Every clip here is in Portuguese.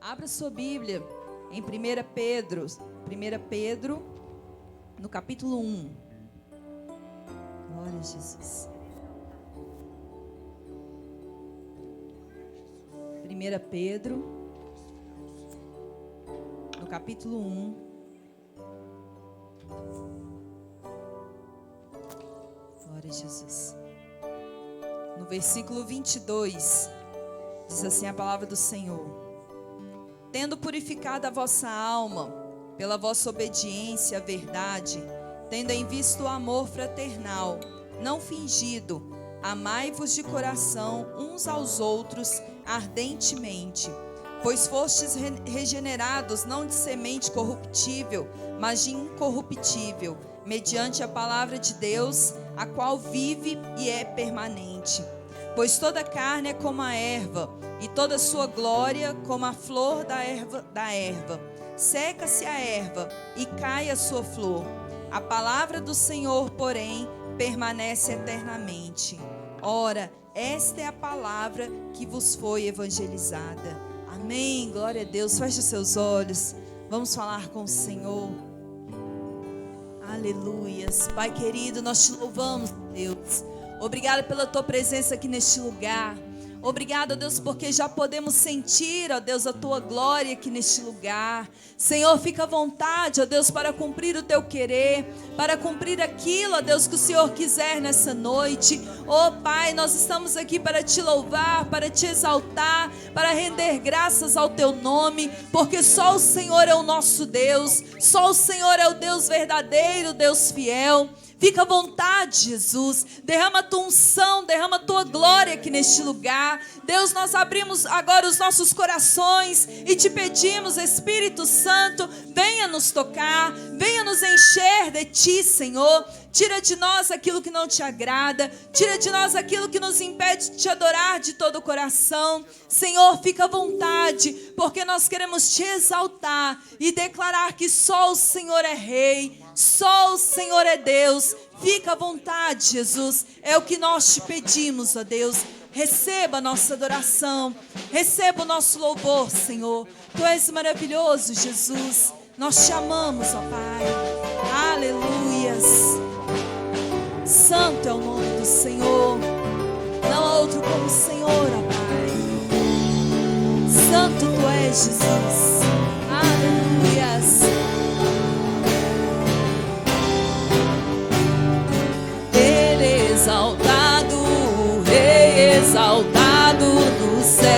Abra sua Bíblia em 1 Pedro, no capítulo 1. Glória a Jesus. 1 Pedro, no capítulo 1. Glória a Jesus. No versículo 22, diz assim a palavra do Senhor: tendo purificado a vossa alma pela vossa obediência à verdade, tendo em vista o amor fraternal, não fingido, amai-vos de coração uns aos outros ardentemente, pois fostes regenerados não de semente corruptível, mas de incorruptível, mediante a palavra de Deus, a qual vive e é permanente. Pois toda carne é como a erva, e toda sua glória como a flor da erva. Seca-se a erva e cai a sua flor. A palavra do Senhor, porém, permanece eternamente. Ora, esta é a palavra que vos foi evangelizada. Amém, glória a Deus. Feche os seus olhos, vamos falar com o Senhor. Aleluias. Pai querido, nós te louvamos, Deus. Obrigada pela tua presença aqui neste lugar. Obrigada, Deus, porque já podemos sentir, ó Deus, a tua glória aqui neste lugar. Senhor, fica à vontade, ó Deus, para cumprir o teu querer, para cumprir aquilo, ó Deus, que o Senhor quiser nessa noite. Ó Pai, nós estamos aqui para te louvar, para te exaltar, para render graças ao teu nome, porque só o Senhor é o nosso Deus, só o Senhor é o Deus verdadeiro, Deus fiel. Fica à vontade, Jesus. Derrama a tua unção, derrama a tua glória aqui neste lugar. Deus, nós abrimos agora os nossos corações e te pedimos, Espírito Santo, venha nos tocar, venha nos encher de ti, Senhor. Tira de nós aquilo que não te agrada, tira de nós aquilo que nos impede de te adorar de todo o coração. Senhor, fica à vontade, porque nós queremos te exaltar e declarar que só o Senhor é Rei, só o Senhor é Deus. Fica à vontade, Jesus, é o que nós te pedimos, ó Deus. Receba a nossa adoração, receba o nosso louvor, Senhor. Tu és maravilhoso, Jesus. Nós te amamos, ó Pai. Aleluias. Santo é o nome do Senhor. Não há outro como o Senhor, ó Pai. Santo tu és, Jesus. Aleluias. Ele exaltado, o Rei exaltado no céu.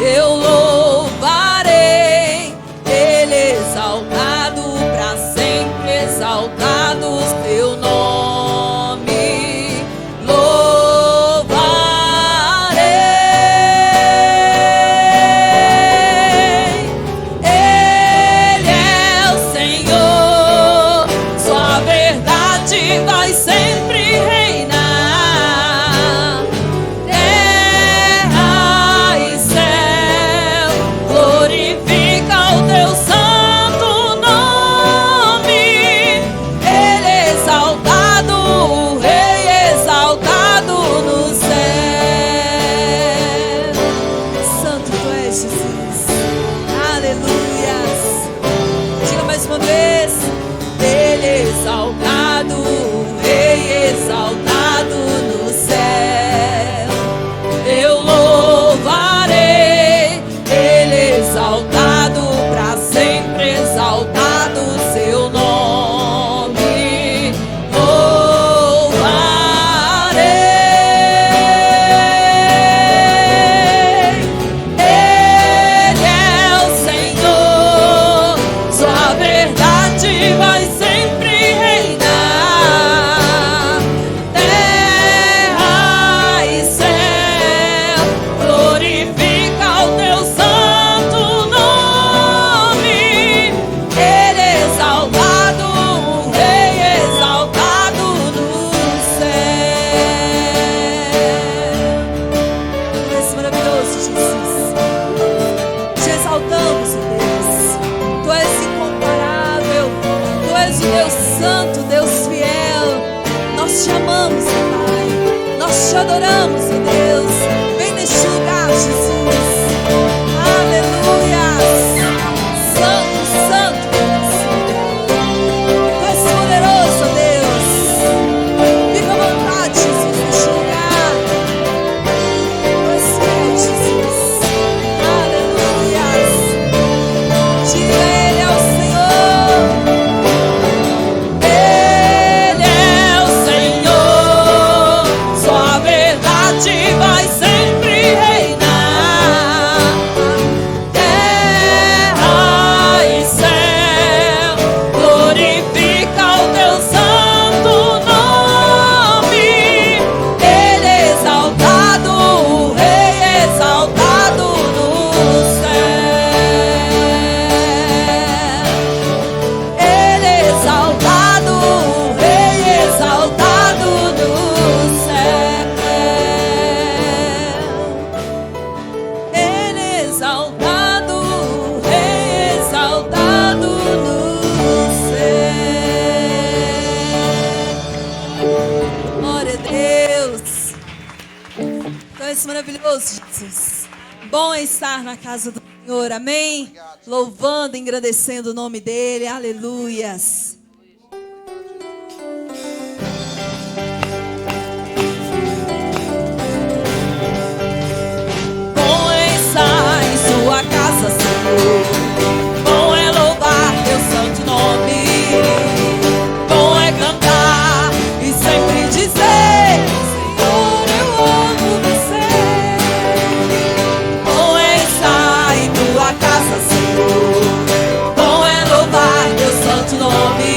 Eu louvarei, Ele exaltado para sempre, exaltado o teu nome. Louvarei, Ele é o Senhor, sua verdade vai sempre reinar. Então, esse maravilhoso, Jesus. Bom é estar na casa do Senhor, amém? Louvando, engrandecendo o nome dEle, aleluias. Bom é estar em sua casa, Senhor. Bom é louvar teu santo nome. Bom é cantar e sempre dizer: Senhor, eu amo você. Bom é estar em tua casa, Senhor. Bom é louvar teu santo nome.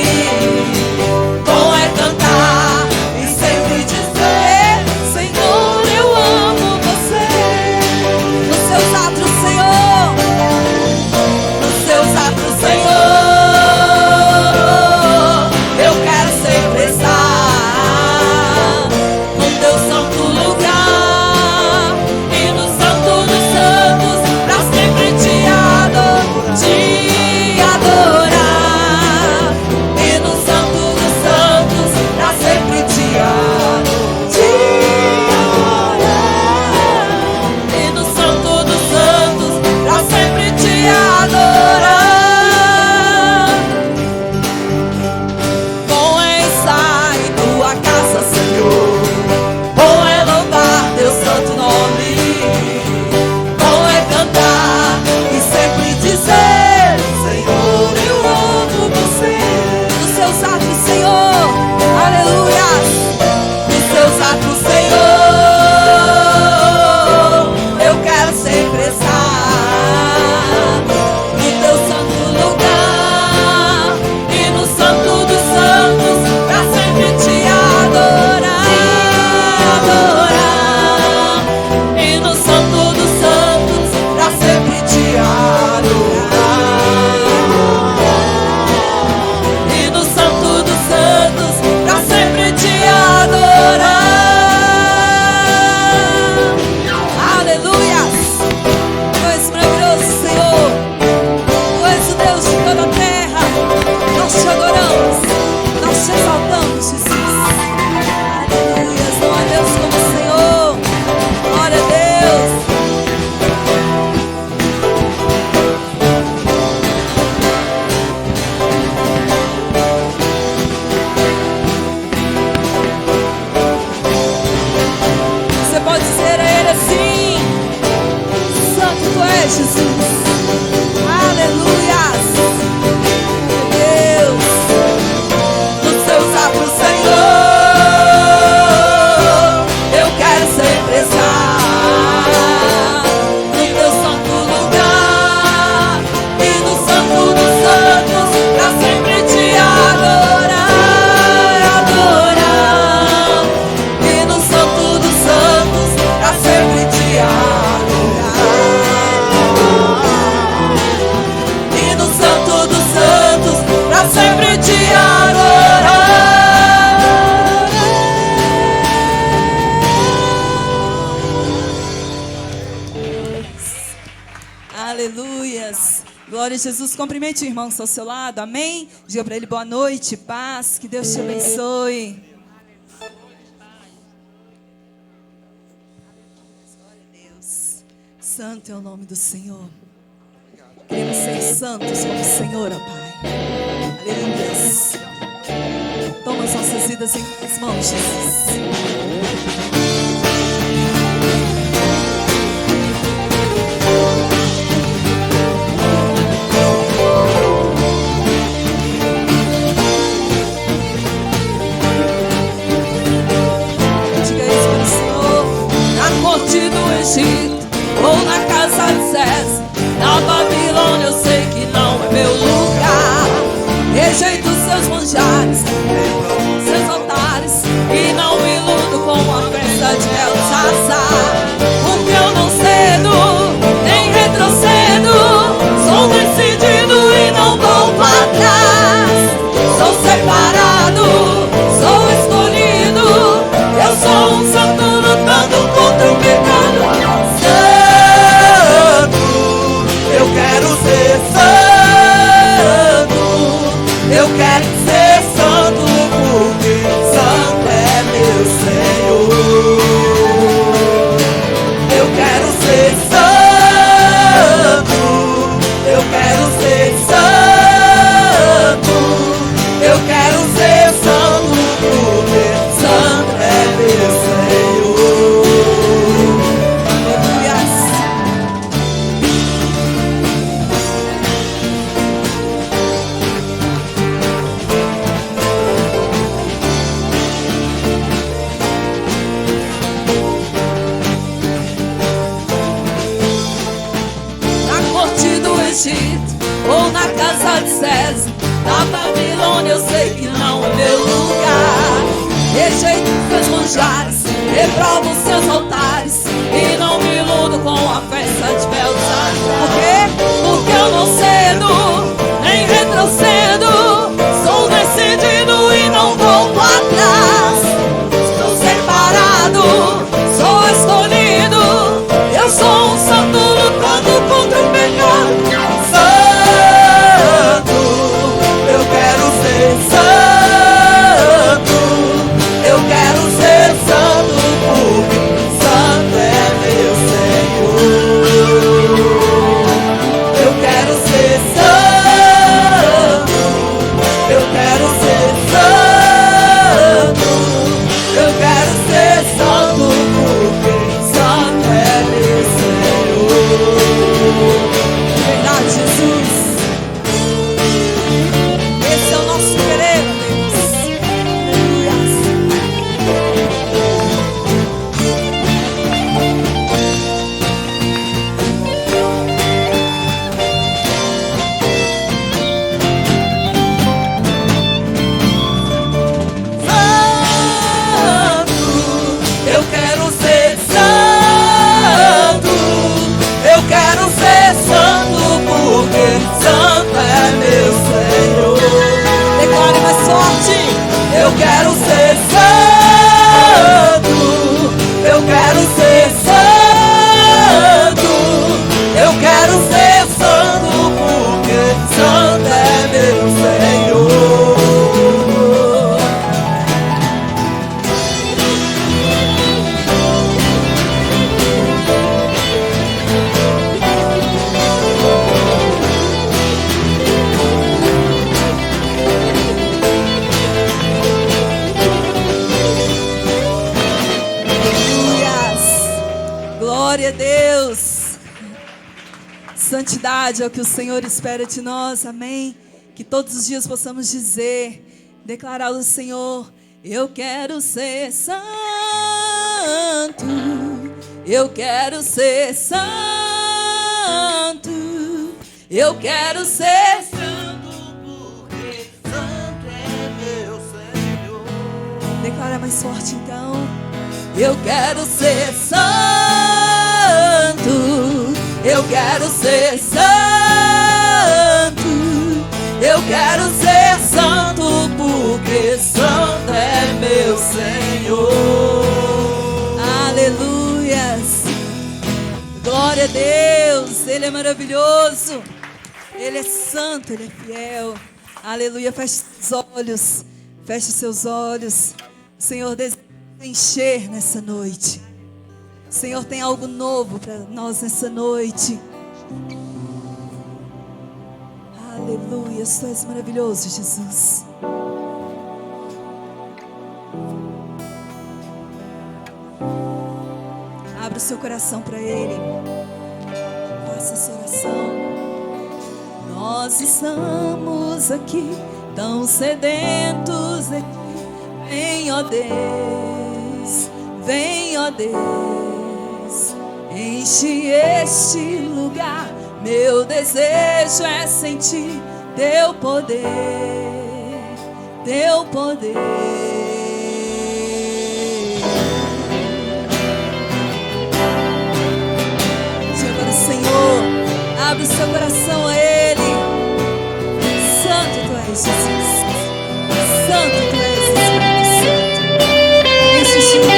Bom é cantar e sempre dizer: Senhor, eu amo você. Nos seus atos, Senhor. Nos seus atos, Senhor, eu quero sempre estar no teu santo lugar e no santo dos santos, pra sempre te adorar. E no santo dos santos, pra sempre te adorar. E no santo dos santos, pra sempre te adorar. Bom é estar em tua casa, Senhor. Bom é louvar teu santo nome. Bom é cantar e sempre dizer: Senhor, eu amo você. Nos seus atos, Senhor, aleluia. Nos seus atos, Senhor, eu quero sempre estar no teu santo lugar e no santo dos santos, pra sempre te adorar. E no santo dos santos, pra sempre te adorar. E no santo dos santos, pra sempre te adorar. Aleluias. Tu és maravilhoso, Senhor. Tu és o Deus de toda a terra. Nós te adoramos, nós te exaltamos, Jesus. Aleluias. Não há Deus como o Senhor. Glória a Deus. Você pode dizer a Ele assim: Santo tu és, Jesus. Aleluias. Meu Deus. Nos seus atos, Senhor, eu quero sempre estar no teu santo lugar e no santo dos santos, pra sempre te adorar. E no santo dos santos, pra sempre te adorar. E no santo dos santos, pra sempre te adorar. Aleluias. Glória a Jesus. Cumprimente o irmão que está ao seu lado. Amém. Diga para ele boa noite, paz. Que Deus te abençoe. Glória a Deus. Santo é o nome do Senhor. Queremos ser santos como o Senhor, ó Pai. Aleluias. Toma as nossas vidas em tuas mãos, Jesus. Diga isso para o Senhor. Na corte do Egito ou na casa de César, na Babilônia eu sei que não é meu lugar. Rejeito seus manjares, seus altares, e não me iludo com a festa de Belsazar. Porque eu não cedo, nem retrocedo, sou decidido e não volto atrás. Sou separado, sou escolhido, eu sou um santo lutando contra o pecado. Santo, eu quero ser santo. Egito ou na casa de César, na Babilônia eu sei que não é meu lugar. Rejeito seus manjares, reprovo seus altares e não me iludo com a festa de Belzar. Por quê? Porque eu não cedo, nem retrocedo. Sou decidido e não volto atrás. Estou separado, sou escolhido. Eu sou um santo lutando contra o pecado. Santo, eu quero ser santo. Eu quero ser santo porque santo é meu Senhor. Eu quero ser santo. Eu quero ser santo. Eu quero ser santo porque santo é meu Senhor. Verdade, Jesus. Esse é o nosso querer, Deus. Eu quero ser santo. Eu quero ser santo porque santo é meu Senhor. Declare mais forte. Eu quero ser santo. Eu quero ser santo. Eu quero ser santo porque santo é meu Senhor. Glória a Deus. Santidade é o que o Senhor espera de nós, amém? Que todos os dias possamos dizer, declarar ao Senhor: eu quero ser santo. Eu quero ser santo. Eu quero ser santo porque santo é meu Senhor. Declara mais forte então. Eu quero ser santo. Eu quero ser santo. Eu quero ser santo porque santo é meu Senhor. Aleluias. Glória a Deus. Ele é maravilhoso. Ele é santo, Ele é fiel. Aleluia. Feche os olhos. Feche os seus olhos. O Senhor deseja encher nessa noite. O Senhor tem algo novo para nós nessa noite. Aleluia, Tu és maravilhoso, Jesus. Abra o seu coração para Ele. Faça essa oração. Nós estamos aqui tão sedentos de Ti. Vem, ó Deus, vem, ó Deus, enche este lugar. Meu desejo é sentir Teu poder, Teu poder. Diga agora, Senhor, abre o seu coração a Ele. Santo Tu és, Jesus. Santo Tu és, Espírito Santo. Enche este lugar.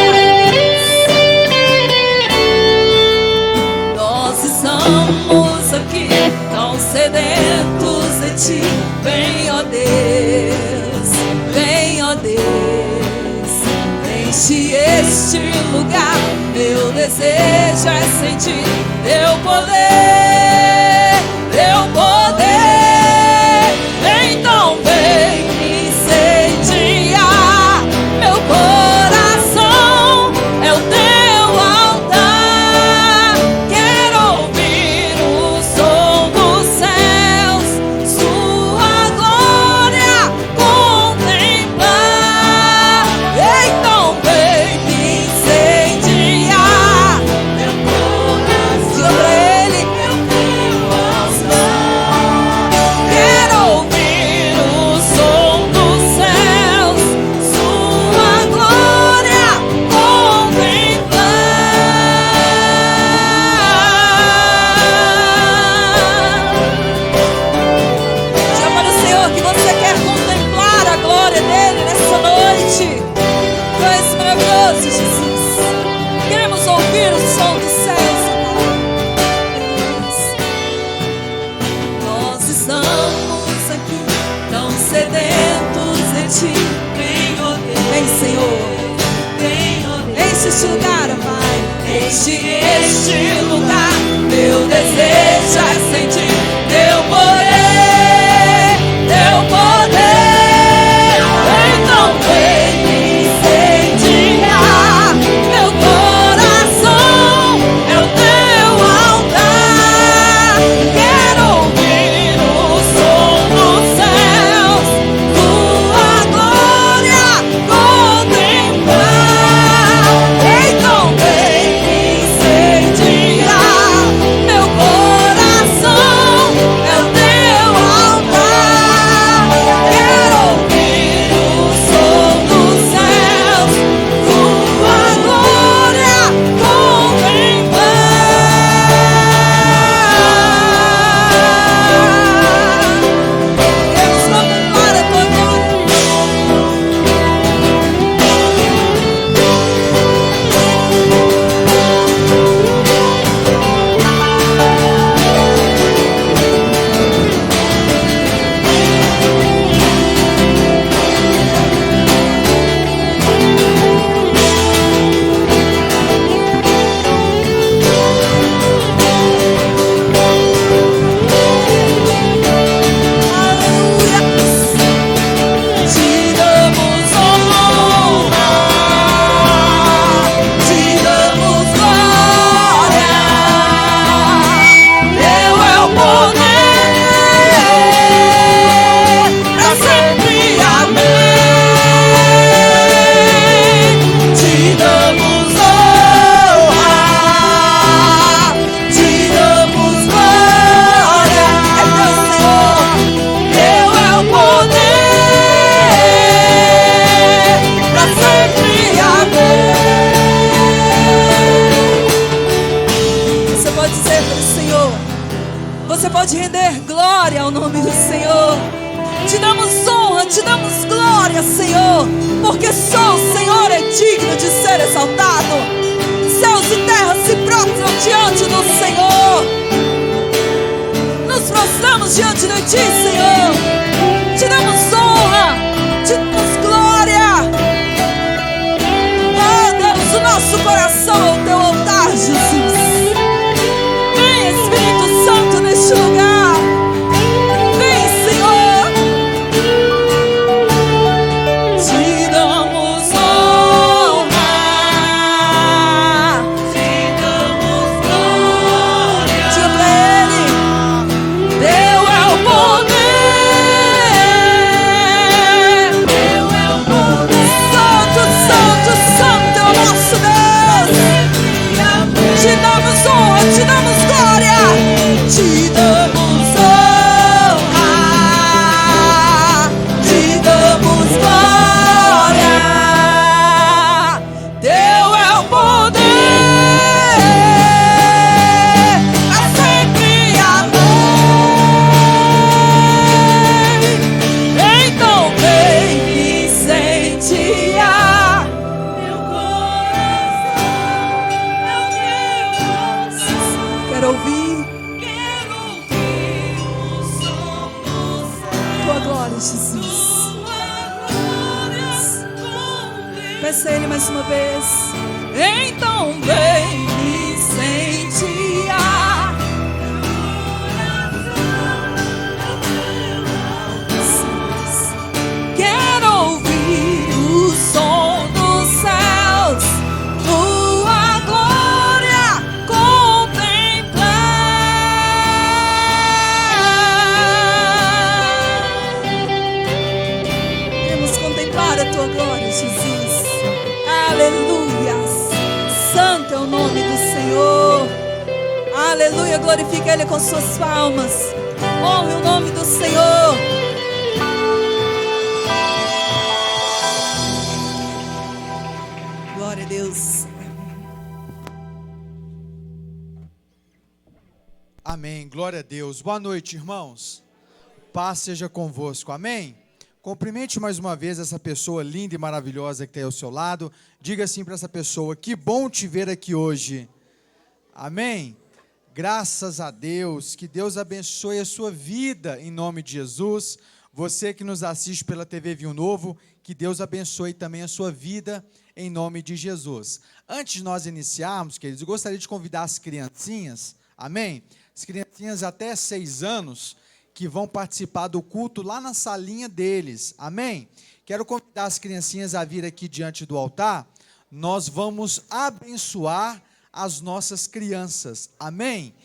Nós estamos aqui tão sedentos de Ti. Vem, ó Deus, vem, ó Deus, enche este lugar. Meu desejo é sentir Teu poder, Teu poder. Então vem incendiar meu coração, é o Teu altar. Quero ouvir o som dos céus, Sua glória contemplar. Então vem incendiar meu coração. Diga pra Ele. neste lugar. Meu desejo é sentir teu poder, teu poder. Então vem me incendiar. Meu coração é o teu altar. Quero ouvir o som dos céus, tua glória contemplar. Então vem me incendiar. Meu coração é o teu altar. Quero ouvir o som dos céus, tua glória contemplar. Queremos contemplar a tua glória. Te damos honra, te damos glória. Teu é o poder, pra sempre, amém. Te damos honra, te damos glória. É teu, Senhor. Teu é o poder, pra sempre, amém. Você pode dizer para o Senhor, você pode render glória ao nome do Senhor. Te damos honra, te damos glória, Senhor, porque só o Senhor é digno de ser exaltado. Céus e terra se prostram diante do Senhor. Nos prostramos diante de Ti, Senhor. Te damos honra, te damos glória. Oh Deus, o nosso coração é o Teu altar, Jesus. Vem, Espírito Santo, neste lugar. Vem, Senhor. Te damos honra, te damos glória. Diga pra Ele, Teu é o poder, Teu é o poder. Santo, Santo, Santo é o nosso Deus. Te damos honra, te damos glória. Te damos honra, te damos glória. Teu é o poder, pra sempre, amém. Então vem me incendiar. Meu coração é o teu altar. Quero ouvir o som dos céus, tua glória, Jesus. Peça a Ele mais uma vez. Então vem me incendiar. Quero ouvir o som dos céus, tua glória contemplar. Queremos contemplar a tua glória, Jesus. Aleluia. Santo é o nome do Senhor. Aleluia. Glorifica Ele com suas palmas. Honre o nome do Senhor. Glória a Deus. Amém, glória a Deus. Boa noite, irmãos. Paz seja convosco, amém? Cumprimente mais uma vez essa pessoa linda e maravilhosa que está aí ao seu lado. Diga assim para essa pessoa: que bom te ver aqui hoje. Amém? Graças a Deus, que Deus abençoe a sua vida em nome de Jesus. Você que nos assiste pela TV Vinho Novo, que Deus abençoe também a sua vida em nome de Jesus. Antes de nós iniciarmos, queridos, eu gostaria de convidar as criancinhas, amém? As criancinhas até 6 anos, que vão participar do culto lá na salinha deles, amém? Quero convidar as criancinhas a vir aqui diante do altar. Nós vamos abençoar as nossas crianças, amém?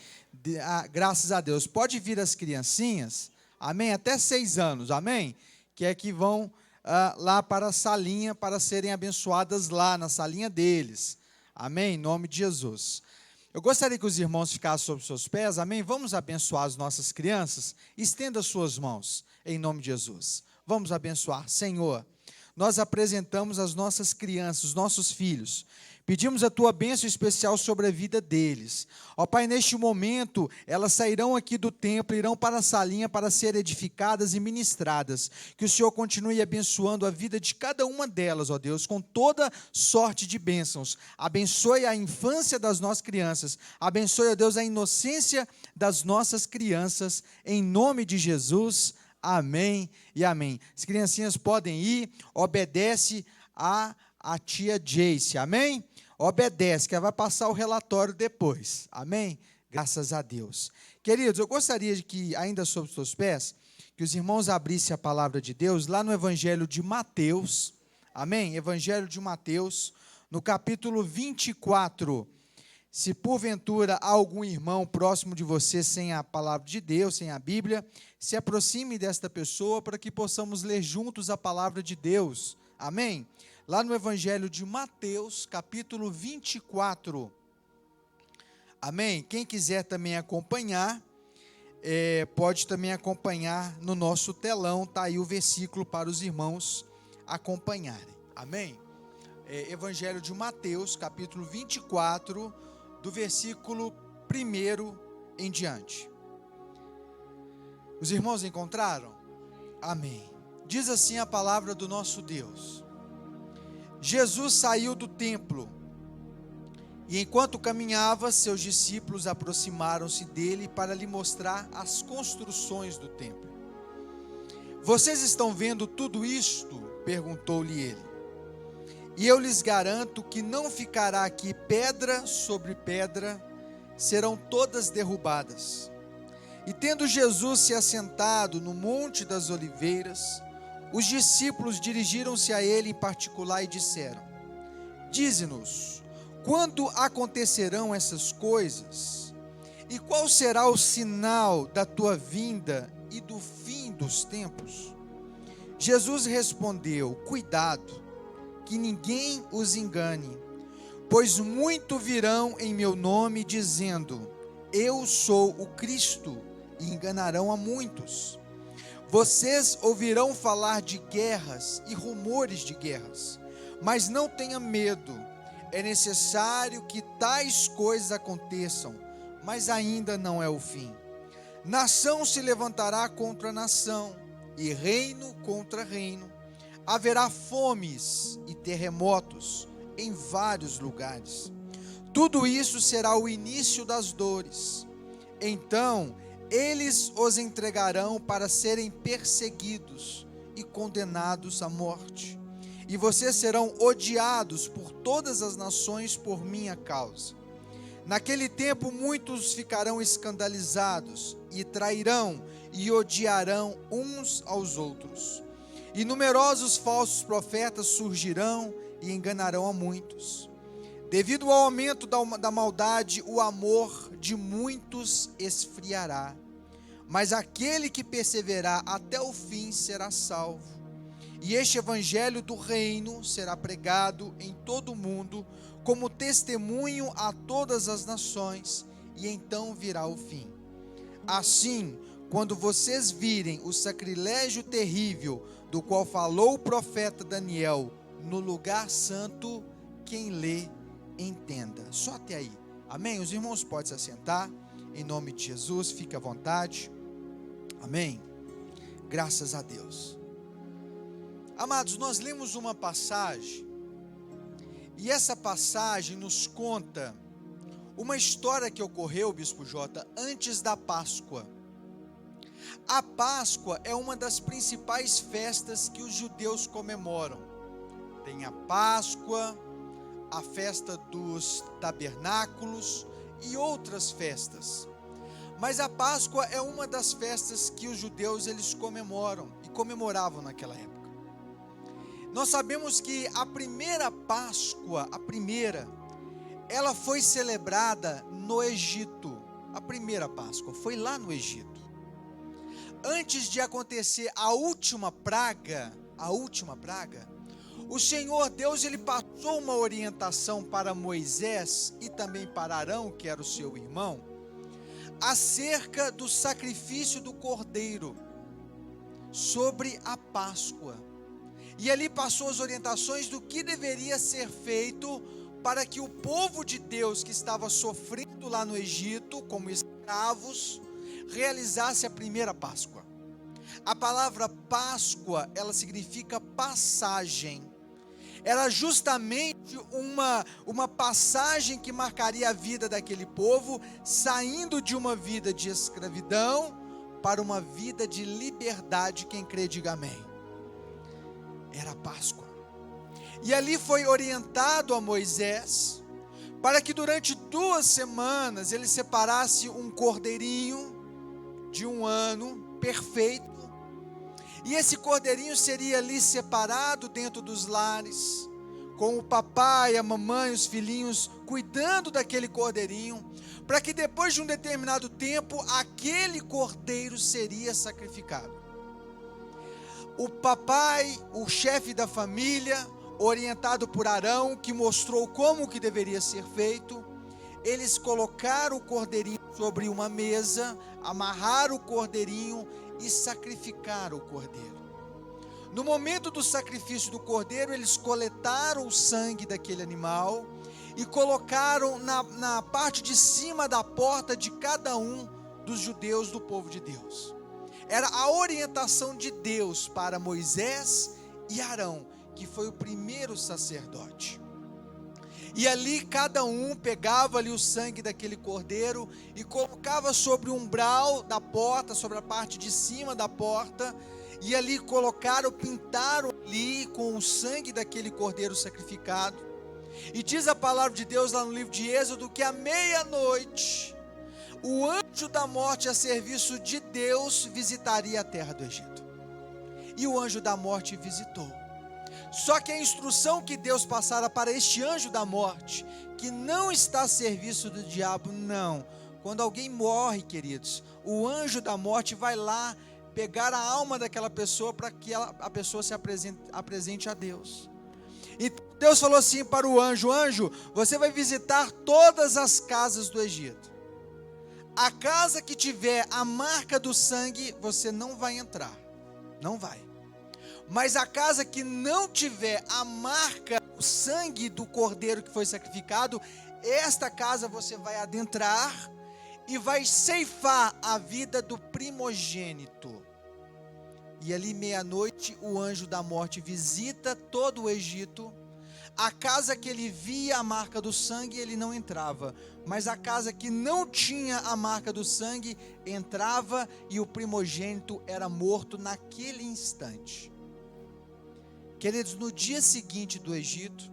Graças a Deus. Pode vir as criancinhas, amém? Até 6 anos, amém? Que é que vão lá para a salinha, para serem abençoadas lá na salinha deles, amém? Em nome de Jesus. Eu gostaria que os irmãos ficassem sobre os seus pés, amém? Vamos abençoar as nossas crianças. Estenda as suas mãos, em nome de Jesus. Vamos abençoar. Senhor, nós apresentamos as nossas crianças, os nossos filhos. Pedimos a tua bênção especial sobre a vida deles. Ó Pai, neste momento, elas sairão aqui do templo, irão para a salinha para serem edificadas e ministradas. Que o Senhor continue abençoando a vida de cada uma delas, ó Deus, com toda sorte de bênçãos. Abençoe a infância das nossas crianças. Abençoe, ó Deus, a inocência das nossas crianças. Em nome de Jesus, amém e amém. As criancinhas podem ir, obedece a tia Jace, amém? Obedece, que ela vai passar o relatório depois, amém? Graças a Deus. Queridos, eu gostaria de que, ainda sob os seus pés, que os irmãos abrissem a palavra de Deus, lá no Evangelho de Mateus, amém? Evangelho de Mateus, no capítulo 24. Se porventura há algum irmão próximo de você sem a palavra de Deus, sem a Bíblia, se aproxime desta pessoa para que possamos ler juntos a palavra de Deus, amém? Lá no Evangelho de Mateus, capítulo 24, amém? Quem quiser também acompanhar, pode também acompanhar no nosso telão, está aí o versículo para os irmãos acompanharem, amém? Evangelho de Mateus, capítulo 24, do versículo 1 em diante. Os irmãos encontraram? Amém. Diz assim a palavra do nosso Deus. Jesus saiu do templo, e enquanto caminhava, seus discípulos aproximaram-se dele para lhe mostrar as construções do templo. Vocês estão vendo tudo isto? Perguntou-lhe ele. E eu lhes garanto que não ficará aqui pedra sobre pedra, serão todas derrubadas. E tendo Jesus se assentado no Monte das Oliveiras, os discípulos dirigiram-se a ele em particular e disseram: Dize-nos, quando acontecerão essas coisas? E qual será o sinal da tua vinda e do fim dos tempos? Jesus respondeu: Cuidado, que ninguém os engane, pois muito virão em meu nome dizendo: Eu sou o Cristo, e enganarão a muitos. Vocês ouvirão falar de guerras e rumores de guerras, mas não tenha medo. É necessário que tais coisas aconteçam, mas ainda não é o fim. Nação se levantará contra nação, e reino contra reino. Haverá fomes e terremotos em vários lugares. Tudo isso será o início das dores. Então eles os entregarão para serem perseguidos e condenados à morte. E vocês serão odiados por todas as nações por minha causa. Naquele tempo muitos ficarão escandalizados e trairão e odiarão uns aos outros. E numerosos falsos profetas surgirão e enganarão a muitos. Devido ao aumento da maldade, o amor de muitos esfriará. Mas aquele que perseverar até o fim será salvo. E este evangelho do reino será pregado em todo o mundo, como testemunho a todas as nações, e então virá o fim. Assim, quando vocês virem o sacrilégio terrível do qual falou o profeta Daniel no lugar santo, quem lê, entenda. Só até aí, amém? Os irmãos podem se assentar, em nome de Jesus, fique à vontade, amém? Graças a Deus. Amados, nós lemos uma passagem, e essa passagem nos conta uma história que ocorreu, Bispo Jota, antes da Páscoa. A Páscoa é uma das principais festas que os judeus comemoram. Tem a Páscoa, a festa dos tabernáculos e outras festas. Mas a Páscoa é uma das festas que os judeus eles comemoram e comemoravam naquela época. Nós sabemos que a primeira Páscoa, ela foi celebrada no Egito. A primeira Páscoa foi lá no Egito. Antes de acontecer a última praga, o Senhor Deus ele passou uma orientação para Moisés e também para Arão, que era o seu irmão, acerca do sacrifício do cordeiro, sobre a Páscoa. E ali passou as orientações do que deveria ser feito para que o povo de Deus que estava sofrendo lá no Egito, como escravos, realizasse a primeira Páscoa. A palavra Páscoa, ela significa passagem. Era justamente uma passagem que marcaria a vida daquele povo, saindo de uma vida de escravidão para uma vida de liberdade. Quem crê, diga amém. Era a Páscoa. E ali foi orientado a Moisés, para que durante 2 semanas ele separasse um cordeirinho de 1 ano, perfeito, e esse cordeirinho seria ali separado dentro dos lares, com o papai, a mamãe, os filhinhos, cuidando daquele cordeirinho, para que depois de um determinado tempo, aquele cordeiro seria sacrificado. O papai, o chefe da família, orientado por Arão, que mostrou como que deveria ser feito, eles colocaram o cordeirinho sobre uma mesa, amarraram o cordeirinho e sacrificaram o cordeiro. No momento do sacrifício do cordeiro, eles coletaram o sangue daquele animal e colocaram na parte de cima da porta de cada um dos judeus do povo de Deus. Era a orientação de Deus para Moisés e Arão, que foi o primeiro sacerdote. E ali cada um pegava ali o sangue daquele cordeiro e colocava sobre o umbral da porta, sobre a parte de cima da porta, e ali pintaram ali com o sangue daquele cordeiro sacrificado. E diz a palavra de Deus lá no livro de Êxodo que à meia-noite o anjo da morte a serviço de Deus visitaria a terra do Egito. E o anjo da morte visitou. Só que a instrução que Deus passara para este anjo da morte, que não está a serviço do diabo, não. Quando alguém morre, queridos, o anjo da morte vai lá pegar a alma daquela pessoa para que a pessoa se apresente a Deus. E Deus falou assim para o anjo: anjo, você vai visitar todas as casas do Egito. A casa que tiver a marca do sangue, você não vai entrar. Não vai. Mas a casa que não tiver a marca, o sangue do cordeiro que foi sacrificado, esta casa você vai adentrar e vai ceifar a vida do primogênito. E ali meia-noite o anjo da morte visita todo o Egito. A casa que ele via a marca do sangue, ele não entrava, mas a casa que não tinha a marca do sangue, entrava, e o primogênito era morto naquele instante. Queridos, no dia seguinte do Egito,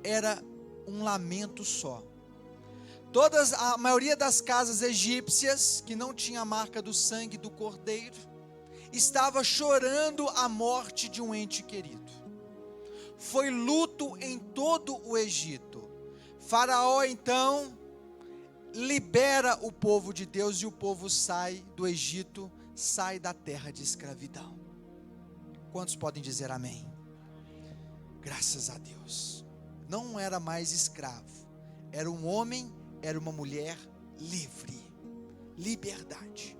era um lamento só. A maioria das casas egípcias, que não tinha a marca do sangue do cordeiro, estava chorando a morte de um ente querido. Foi luto em todo o Egito. Faraó então libera o povo de Deus e o povo sai do Egito, sai da terra de escravidão. Quantos podem dizer amém? Graças a Deus. Não era mais escravo. Era um homem, era uma mulher livre. Liberdade.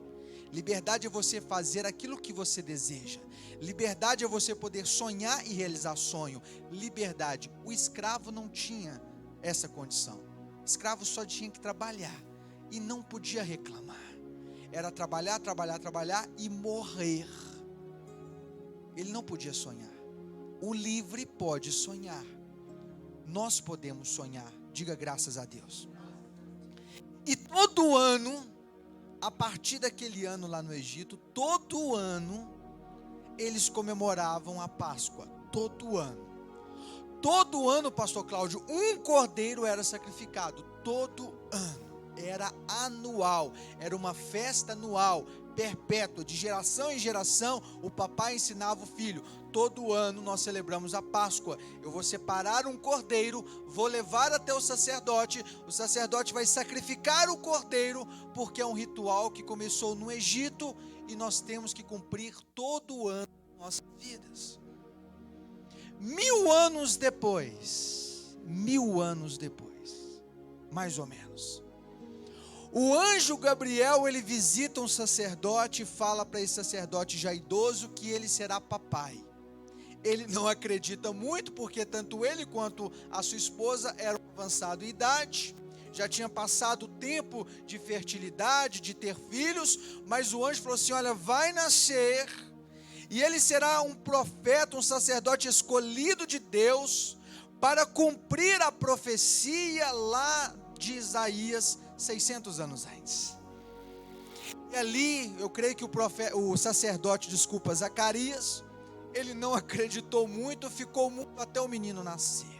Liberdade é você fazer aquilo que você deseja. Liberdade é você poder sonhar e realizar sonho. Liberdade. O escravo não tinha essa condição. O escravo só tinha que trabalhar e não podia reclamar. Era trabalhar e morrer. Ele não podia sonhar. O livre pode sonhar. Nós podemos sonhar. Diga graças a Deus. E todo ano, a partir daquele ano lá no Egito, todo ano, eles comemoravam a Páscoa. Todo ano. Todo ano, pastor Cláudio, um cordeiro era sacrificado, todo ano, era anual, era uma festa anual, perpétua, de geração em geração, o papai ensinava o filho. Todo ano nós celebramos a Páscoa. Eu vou separar um cordeiro, vou levar até o sacerdote vai sacrificar o cordeiro, porque é um ritual que começou no Egito e nós temos que cumprir todo ano em nossas vidas. 1000 anos depois, mais ou menos, o anjo Gabriel, ele visita um sacerdote e fala para esse sacerdote já idoso que ele será papai. Ele não acredita muito, porque tanto ele quanto a sua esposa eram avançados em idade, já tinha passado o tempo de fertilidade, de ter filhos, mas o anjo falou assim: olha, vai nascer, e ele será um profeta, um sacerdote escolhido de Deus, para cumprir a profecia lá de Isaías, 600 anos antes. E ali, eu creio que o sacerdote, Zacarias, ele não acreditou muito, ficou muito até o menino nascer,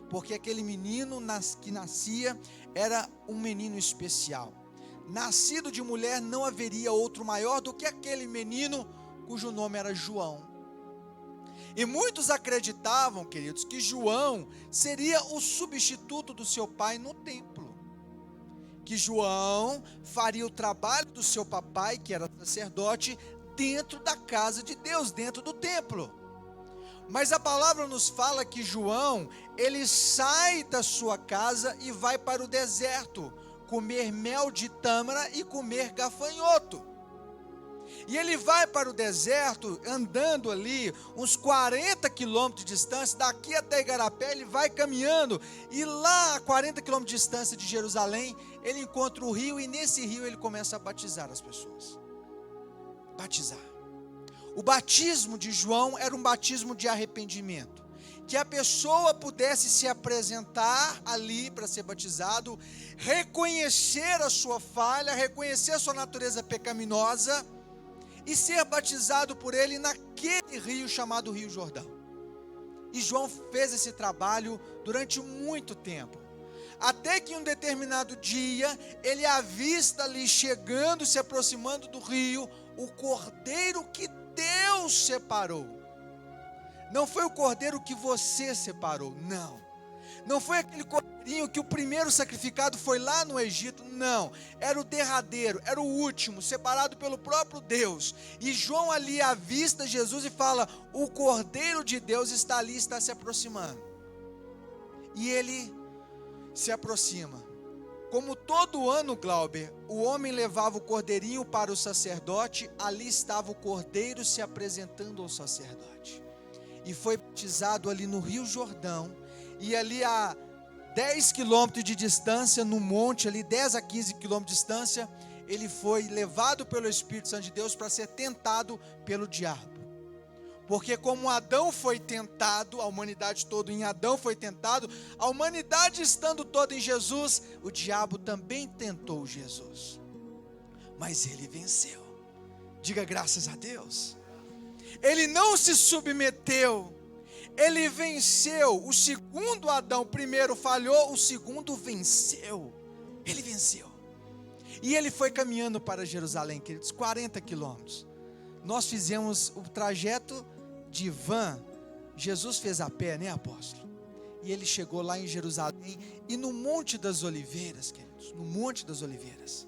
porque aquele menino que nascia era um menino especial, nascido de mulher, não haveria outro maior do que aquele menino, cujo nome era João. E muitos acreditavam, queridos, que João seria o substituto do seu pai no templo, que João faria o trabalho do seu papai, que era sacerdote, dentro da casa de Deus, dentro do templo. Mas a palavra nos fala que João, ele sai da sua casa e vai para o deserto, comer mel de tâmara e comer gafanhoto. E ele vai para o deserto, andando ali, uns 40 quilômetros de distância, daqui até Igarapé, ele vai caminhando, e lá a 40 quilômetros de distância de Jerusalém, ele encontra o rio, e nesse rio ele começa a batizar as pessoas. O batismo de João era um batismo de arrependimento, que a pessoa pudesse se apresentar ali para ser batizado, reconhecer a sua falha, reconhecer a sua natureza pecaminosa, e ser batizado por ele naquele rio chamado Rio Jordão. E João fez esse trabalho durante muito tempo, até que em um determinado dia, ele avista ali, chegando, se aproximando do rio, o cordeiro que Deus separou. Não foi o cordeiro que você separou, não foi aquele cordeirinho que o primeiro sacrificado foi lá no Egito, não, era o derradeiro, era o último, separado pelo próprio Deus. E João ali avista Jesus e fala: o cordeiro de Deus está ali, está se aproximando. E ele se aproxima. Como todo ano, Glauber, o homem levava o cordeirinho para o sacerdote, ali estava o cordeiro se apresentando ao sacerdote. E foi batizado ali no Rio Jordão, e ali a 10 quilômetros de distância, no monte ali, 10 a 15 quilômetros de distância, ele foi levado pelo Espírito Santo de Deus para ser tentado pelo diabo. Porque como Adão foi tentado, a humanidade toda em Adão foi tentado, a humanidade estando toda em Jesus, o diabo também tentou Jesus. Mas ele venceu. Diga graças a Deus. Ele não se submeteu, ele venceu. O segundo Adão, primeiro falhou, o segundo venceu. Ele venceu. E ele foi caminhando para Jerusalém, queridos, 40 quilômetros. Nós fizemos o trajeto de van, Jesus fez a pé, né, apóstolo? E ele chegou lá em Jerusalém, e no Monte das Oliveiras, queridos, no Monte das Oliveiras,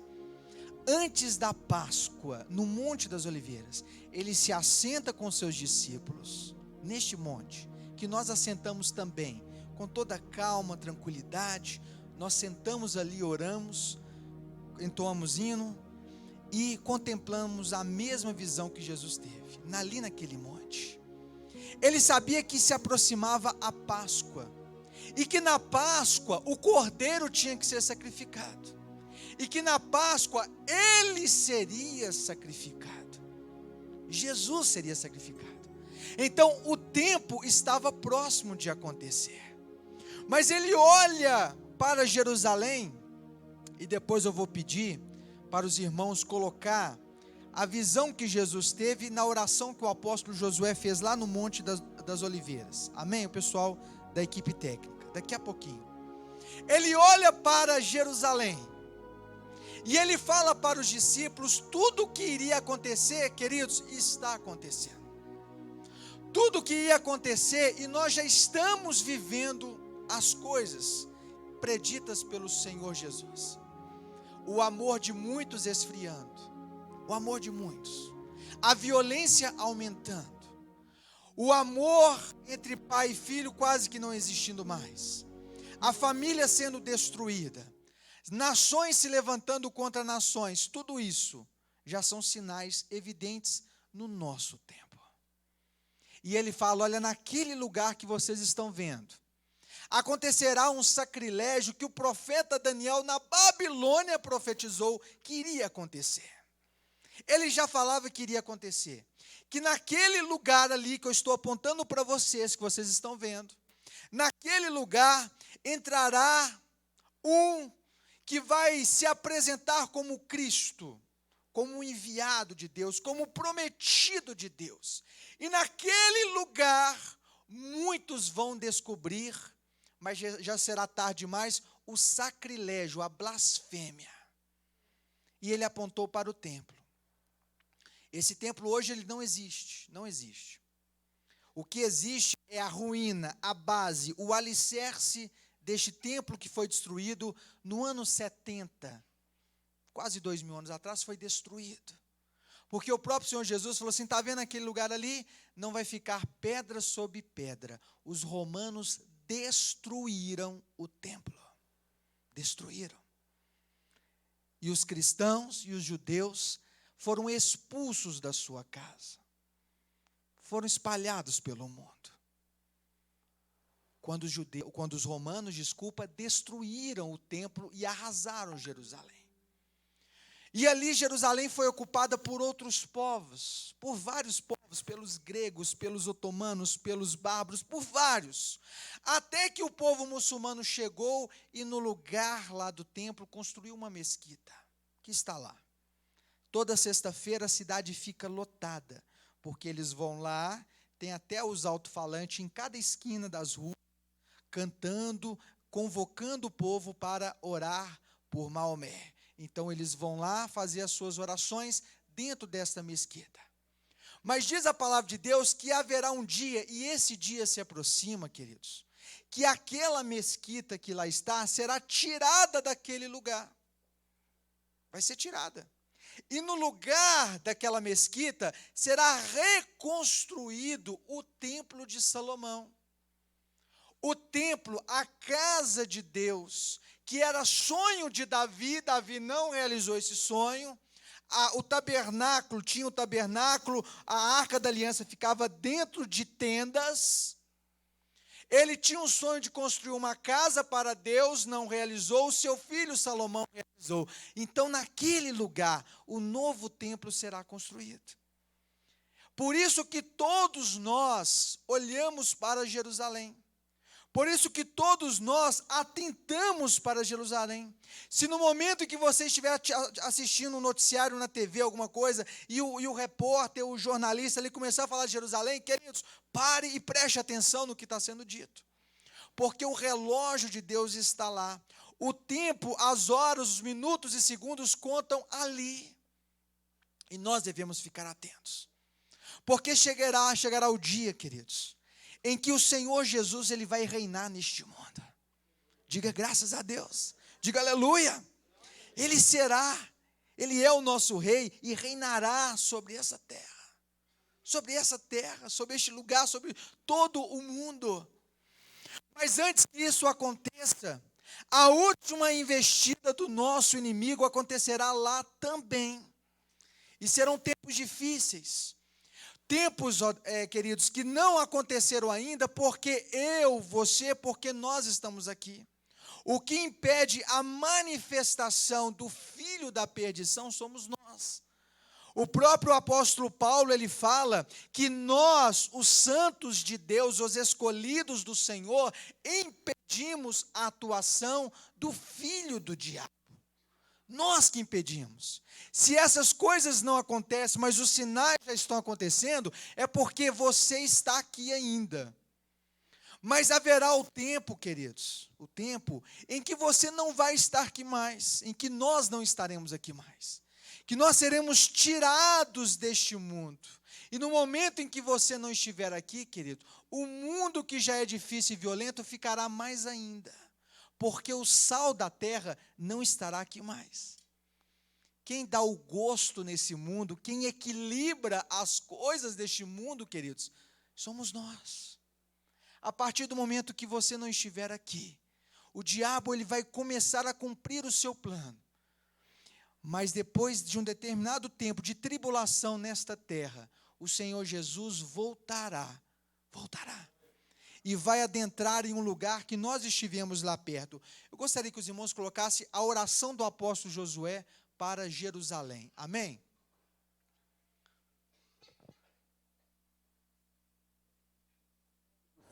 antes da Páscoa, no Monte das Oliveiras, ele se assenta com seus discípulos, neste monte, que nós assentamos também, com toda calma, tranquilidade, nós sentamos ali, oramos, entoamos hino, e contemplamos a mesma visão que Jesus teve, ali naquele monte. Ele sabia que se aproximava a Páscoa, e que na Páscoa o cordeiro tinha que ser sacrificado, e que na Páscoa ele seria sacrificado, Jesus seria sacrificado. Então o tempo estava próximo de acontecer, mas ele olha para Jerusalém, e depois eu vou pedir para os irmãos colocar a visão que Jesus teve na oração que o apóstolo Josué fez lá no Monte das Oliveiras. Amém? O pessoal da equipe técnica, daqui a pouquinho. Ele olha para Jerusalém e ele fala para os discípulos tudo o que iria acontecer, queridos, está acontecendo. Tudo o que ia acontecer, e nós já estamos vivendo as coisas preditas pelo Senhor Jesus. O amor de muitos esfriando, o amor de muitos, a violência aumentando, o amor entre pai e filho quase que não existindo mais, a família sendo destruída, nações se levantando contra nações, tudo isso já são sinais evidentes no nosso tempo. E ele fala, olha, naquele lugar que vocês estão vendo, acontecerá um sacrilégio que o profeta Daniel na Babilônia profetizou que iria acontecer. Ele já falava que iria acontecer, que naquele lugar ali que eu estou apontando para vocês, que vocês estão vendo, naquele lugar entrará um que vai se apresentar como Cristo, como enviado de Deus, como prometido de Deus. E naquele lugar, muitos vão descobrir, mas já será tarde demais, o sacrilégio, a blasfêmia. E ele apontou para o templo. Esse templo hoje ele não existe, não existe. O que existe é a ruína, a base, o alicerce deste templo que foi destruído no ano 70, quase 2000 anos atrás, foi destruído. Porque o próprio Senhor Jesus falou assim, está vendo aquele lugar ali? Não vai ficar pedra sobre pedra. Os romanos destruíram o templo. Destruíram. E os cristãos e os judeus foram expulsos da sua casa. Foram espalhados pelo mundo. Quando os romanos, destruíram o templo e arrasaram Jerusalém. E ali Jerusalém foi ocupada por outros povos, por vários povos, pelos gregos, pelos otomanos, pelos bárbaros, por vários. Até que o povo muçulmano chegou e no lugar lá do templo construiu uma mesquita, que está lá. Toda sexta-feira a cidade fica lotada, porque eles vão lá, tem até os alto-falantes em cada esquina das ruas, cantando, convocando o povo para orar por Maomé. Então eles vão lá fazer as suas orações dentro desta mesquita. Mas diz a palavra de Deus que haverá um dia, e esse dia se aproxima, queridos, que aquela mesquita que lá está será tirada daquele lugar. Vai ser tirada. E no lugar daquela mesquita será reconstruído o templo de Salomão. O templo, a casa de Deus, que era sonho de Davi, Davi não realizou esse sonho. O tabernáculo, tinha o tabernáculo, a arca da aliança ficava dentro de tendas. Ele tinha um sonho de construir uma casa para Deus, não realizou, o seu filho Salomão realizou. Então, naquele lugar, o novo templo será construído. Por isso que todos nós olhamos para Jerusalém. Por isso que todos nós atentamos para Jerusalém. Se no momento em que você estiver assistindo um noticiário na TV, alguma coisa, e o repórter, o jornalista ali começar a falar de Jerusalém, queridos, pare e preste atenção no que está sendo dito. Porque o relógio de Deus está lá. O tempo, as horas, os minutos e segundos contam ali. E nós devemos ficar atentos. Porque chegará o dia, queridos, em que o Senhor Jesus ele vai reinar neste mundo. Diga graças a Deus. Diga aleluia. Ele é o nosso rei e reinará sobre essa terra. Sobre essa terra, sobre este lugar, sobre todo o mundo. Mas antes que isso aconteça, a última investida do nosso inimigo acontecerá lá também. E serão tempos difíceis. Tempos, queridos, que não aconteceram ainda porque porque nós estamos aqui. O que impede a manifestação do filho da perdição somos nós. O próprio apóstolo Paulo, ele fala que nós, os santos de Deus, os escolhidos do Senhor, impedimos a atuação do filho do diabo. Nós que impedimos. Se essas coisas não acontecem, mas os sinais já estão acontecendo, é porque você está aqui ainda. Mas haverá o tempo, queridos, o tempo em que você não vai estar aqui mais, em que nós não estaremos aqui mais, que nós seremos tirados deste mundo. E no momento em que você não estiver aqui, querido, o mundo que já é difícil e violento ficará mais ainda, porque o sal da terra não estará aqui mais. Quem dá o gosto nesse mundo, quem equilibra as coisas deste mundo, queridos, somos nós. A partir do momento que você não estiver aqui, o diabo ele vai começar a cumprir o seu plano. Mas depois de um determinado tempo de tribulação nesta terra, o Senhor Jesus voltará, e vai adentrar em um lugar que nós estivemos lá perto. Eu gostaria que os irmãos colocassem a oração do apóstolo Josué para Jerusalém. Amém?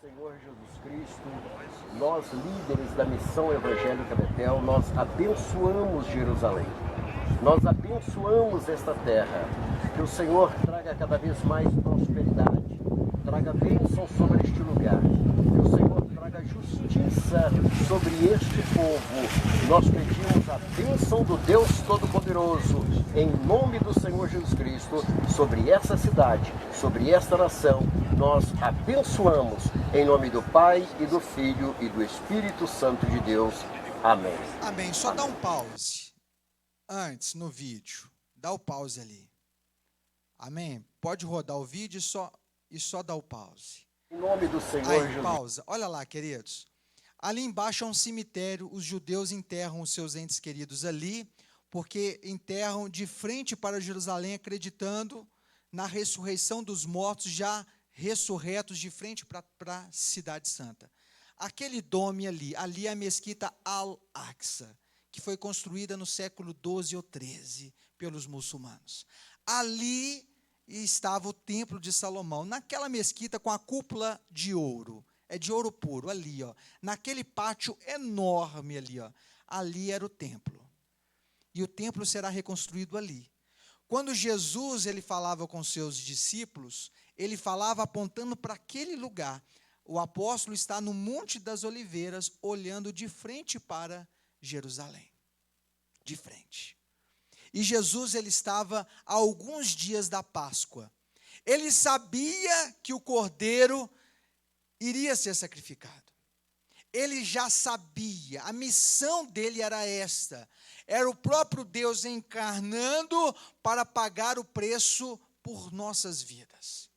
Senhor Jesus Cristo, nós líderes da Missão Evangélica Betel, nós abençoamos Jerusalém, nós abençoamos esta terra, que o Senhor traga cada vez mais prosperidade, traga bênção sobre este lugar, que o Senhor traga justiça sobre este povo. Nós pedimos a bênção do Deus Todo-Poderoso, em nome do Senhor Jesus Cristo, sobre essa cidade, sobre esta nação. Nós abençoamos em nome do Pai e do Filho e do Espírito Santo de Deus. Amém. Amém. Só dá um pause antes no vídeo. Dá o pause ali. Amém. Pode rodar o vídeo e só dá o pause. Em nome do Senhor Aí, Jesus. pausa. Olha lá, queridos. Ali embaixo é um cemitério. Os judeus enterram os seus entes queridos ali, porque enterram de frente para Jerusalém, acreditando na ressurreição dos mortos já ressurretos de frente para a cidade santa. Aquele dome ali é a mesquita Al-Aqsa, que foi construída no século 12 ou 13 pelos muçulmanos. Ali estava o templo de Salomão, naquela mesquita com a cúpula de ouro, é de ouro puro, ali, ó, naquele pátio enorme ali, ó, ali era o templo. E o templo será reconstruído ali. Quando Jesus ele falava com seus discípulos, ele falava apontando para aquele lugar. O apóstolo está no Monte das Oliveiras, olhando de frente para Jerusalém. De frente. E Jesus ele estava a alguns dias da Páscoa. Ele sabia que o cordeiro iria ser sacrificado. Ele já sabia, a missão dele era esta. Era o próprio Deus encarnando para pagar o preço por nossas vidas.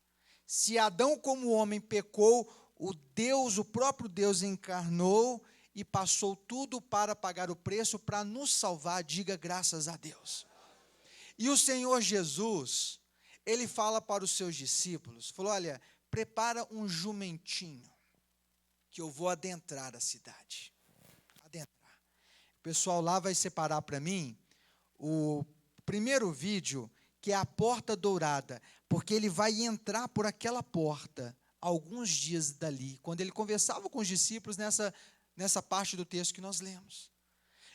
Se Adão como homem pecou, o próprio Deus encarnou e passou tudo para pagar o preço para nos salvar. Diga graças a Deus. E o Senhor Jesus, ele fala para os seus discípulos, falou, olha, prepara um jumentinho, que eu vou adentrar a cidade. Adentrar. O pessoal lá vai separar para mim o primeiro vídeo, que é a porta dourada, porque ele vai entrar por aquela porta, alguns dias dali, quando ele conversava com os discípulos nessa parte do texto que nós lemos.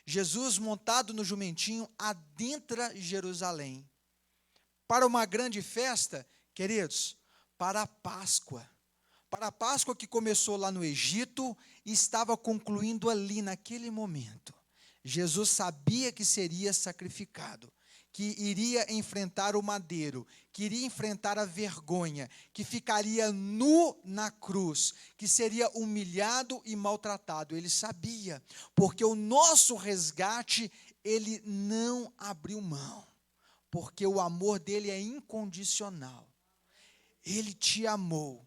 Jesus, montado no jumentinho, adentra Jerusalém. Para uma grande festa, queridos, para a Páscoa. Para a Páscoa que começou lá no Egito e estava concluindo ali naquele momento. Jesus sabia que seria sacrificado, que iria enfrentar o madeiro, que iria enfrentar a vergonha, que ficaria nu na cruz, que seria humilhado e maltratado. Ele sabia, porque o nosso resgate, ele não abriu mão, porque o amor dele é incondicional. Ele te amou.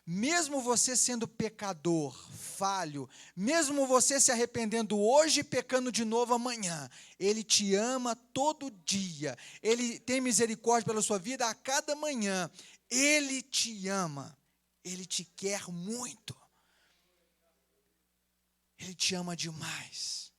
Mesmo você sendo pecador, falho, mesmo você se arrependendo hoje e pecando de novo amanhã, Ele te ama todo dia, Ele tem misericórdia pela sua vida a cada manhã, Ele te ama, Ele te quer muito, Ele te ama demais,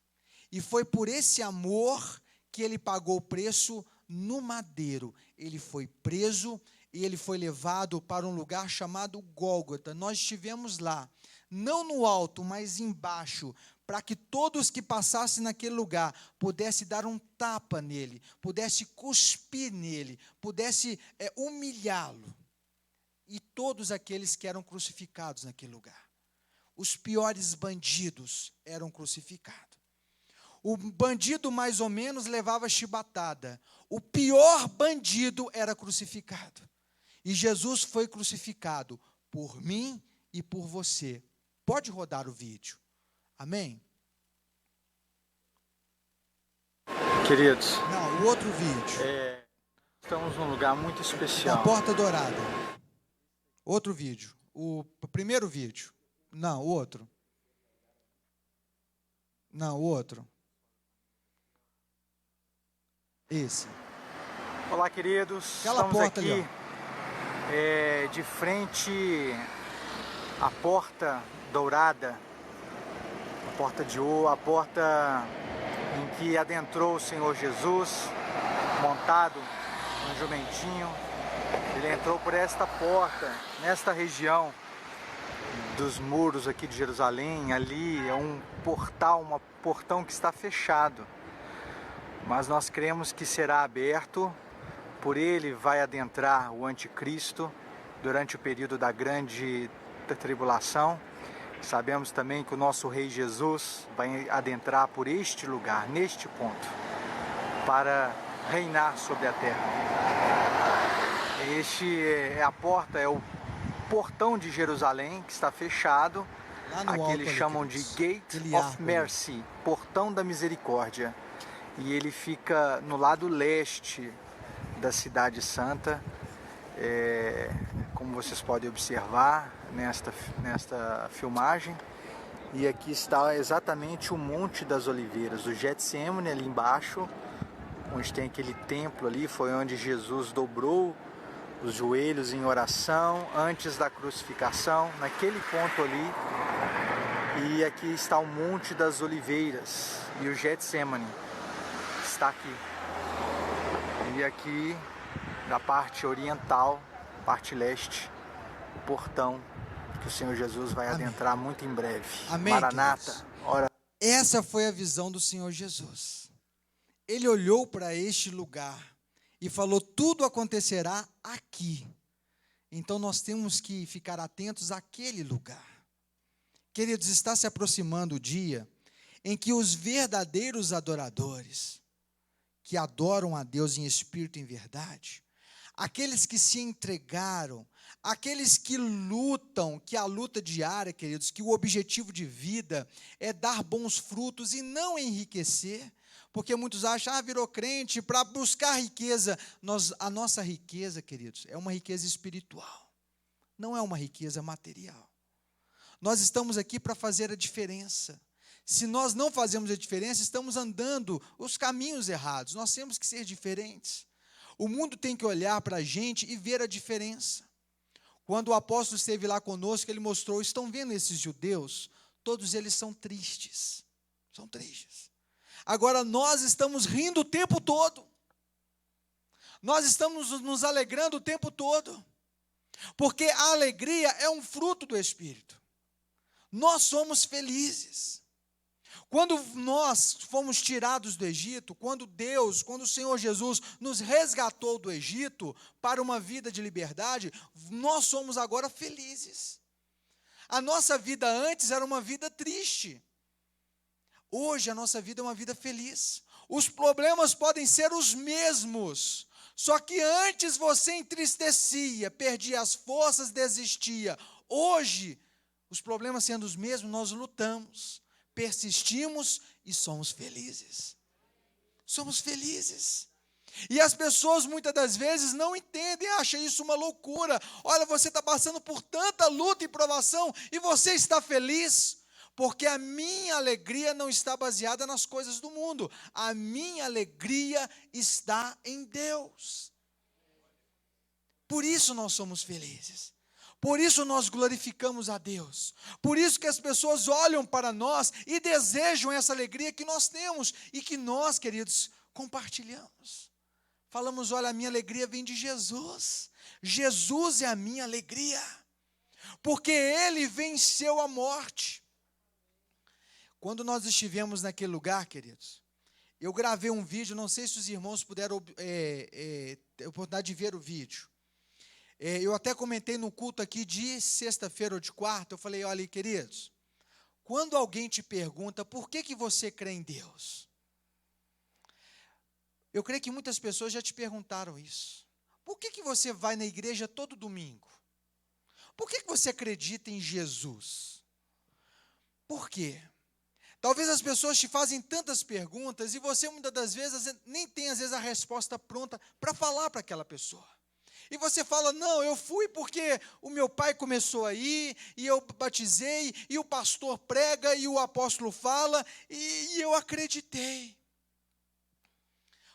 e foi por esse amor que Ele pagou o preço no madeiro. Ele foi preso, e ele foi levado para um lugar chamado Gólgota. Nós estivemos lá, não no alto, mas embaixo, para que todos que passassem naquele lugar pudessem dar um tapa nele, pudessem cuspir nele, pudessem humilhá-lo. E todos aqueles que eram crucificados naquele lugar. os piores bandidos eram crucificados. O bandido mais ou menos levava chibatada. O pior bandido era crucificado. E Jesus foi crucificado por mim e por você. Pode rodar o vídeo. Amém? Queridos, Não, o outro vídeo. estamos num lugar muito especial. A Porta Dourada. Outro vídeo. O primeiro vídeo. Não, o outro. Não, o outro. Esse. Olá, queridos. Aquela Estamos porta aqui ali, de frente à Porta Dourada, a Porta de ouro, a porta em que adentrou o Senhor Jesus, montado num jumentinho. Ele entrou por esta porta, nesta região dos muros aqui de Jerusalém. Ali é um portão que está fechado, mas nós cremos que será aberto. Por ele vai adentrar o anticristo durante o período da grande tribulação. Sabemos também que o nosso Rei Jesus vai adentrar por este lugar, neste ponto, para reinar sobre a terra. Este é a porta, é o portão de Jerusalém que está fechado. Aqui eles chamam de Gate of Mercy, portão da misericórdia. E ele fica no lado leste da Cidade Santa, como vocês podem observar nesta filmagem. E aqui está exatamente o Monte das Oliveiras, o Getsemane ali embaixo, onde tem aquele templo ali, foi onde Jesus dobrou os joelhos em oração antes da crucificação, naquele ponto ali. E aqui está o Monte das Oliveiras e o Getsemane está aqui. E aqui, da parte oriental, parte leste, o portão que o Senhor Jesus vai adentrar muito em breve. Amém, Maranata, ora. Essa foi a visão do Senhor Jesus. Ele olhou para este lugar e falou: tudo acontecerá aqui. Então nós temos que ficar atentos àquele lugar. Queridos, está se aproximando o dia em que os verdadeiros adoradores, que adoram a Deus em espírito e em verdade, aqueles que se entregaram, aqueles que lutam, que a luta diária, queridos, que o objetivo de vida é dar bons frutos e não enriquecer, porque muitos acham, virou crente para buscar riqueza. A nossa riqueza, queridos, é uma riqueza espiritual, não é uma riqueza material. Nós estamos aqui para fazer a diferença. Se nós não fazemos a diferença, estamos andando os caminhos errados. Nós temos que ser diferentes. O mundo tem que olhar para a gente e ver a diferença. Quando o apóstolo esteve lá conosco, ele mostrou: estão vendo esses judeus? Todos eles são tristes. São tristes. Agora nós estamos rindo o tempo todo. Nós estamos nos alegrando o tempo todo. Porque a alegria é um fruto do Espírito. Nós somos felizes. Quando nós fomos tirados do Egito, quando o Senhor Jesus nos resgatou do Egito para uma vida de liberdade, nós somos agora felizes. A nossa vida antes era uma vida triste. Hoje a nossa vida é uma vida feliz. Os problemas podem ser os mesmos, só que antes você entristecia, perdia as forças, desistia. Hoje, os problemas sendo os mesmos, nós lutamos, persistimos e somos felizes. Somos felizes. E as pessoas muitas das vezes não entendem, acham isso uma loucura. Olha, você está passando por tanta luta e provação e você está feliz, porque a minha alegria não está baseada nas coisas do mundo. A minha alegria está em Deus. Por isso nós somos felizes. Por isso nós glorificamos a Deus. Por isso que as pessoas olham para nós e desejam essa alegria que nós temos e que nós, queridos, compartilhamos. Falamos: olha, a minha alegria vem de Jesus. Jesus é a minha alegria. Porque Ele venceu a morte. Quando nós estivemos naquele lugar, queridos, eu gravei um vídeo, não sei se os irmãos puderam ter a oportunidade de ver o vídeo. Eu até comentei no culto aqui de sexta-feira ou de quarta, eu falei: olha, queridos, quando alguém te pergunta por que você crê em Deus, eu creio que muitas pessoas já te perguntaram isso. Por que você vai na igreja todo domingo? Por que você acredita em Jesus? Por quê? Talvez as pessoas te fazem tantas perguntas e você muitas das vezes nem tem às vezes a resposta pronta para falar para aquela pessoa. E você fala, não, eu fui porque o meu pai começou aí, e eu batizei, e o pastor prega, e o apóstolo fala, e eu acreditei.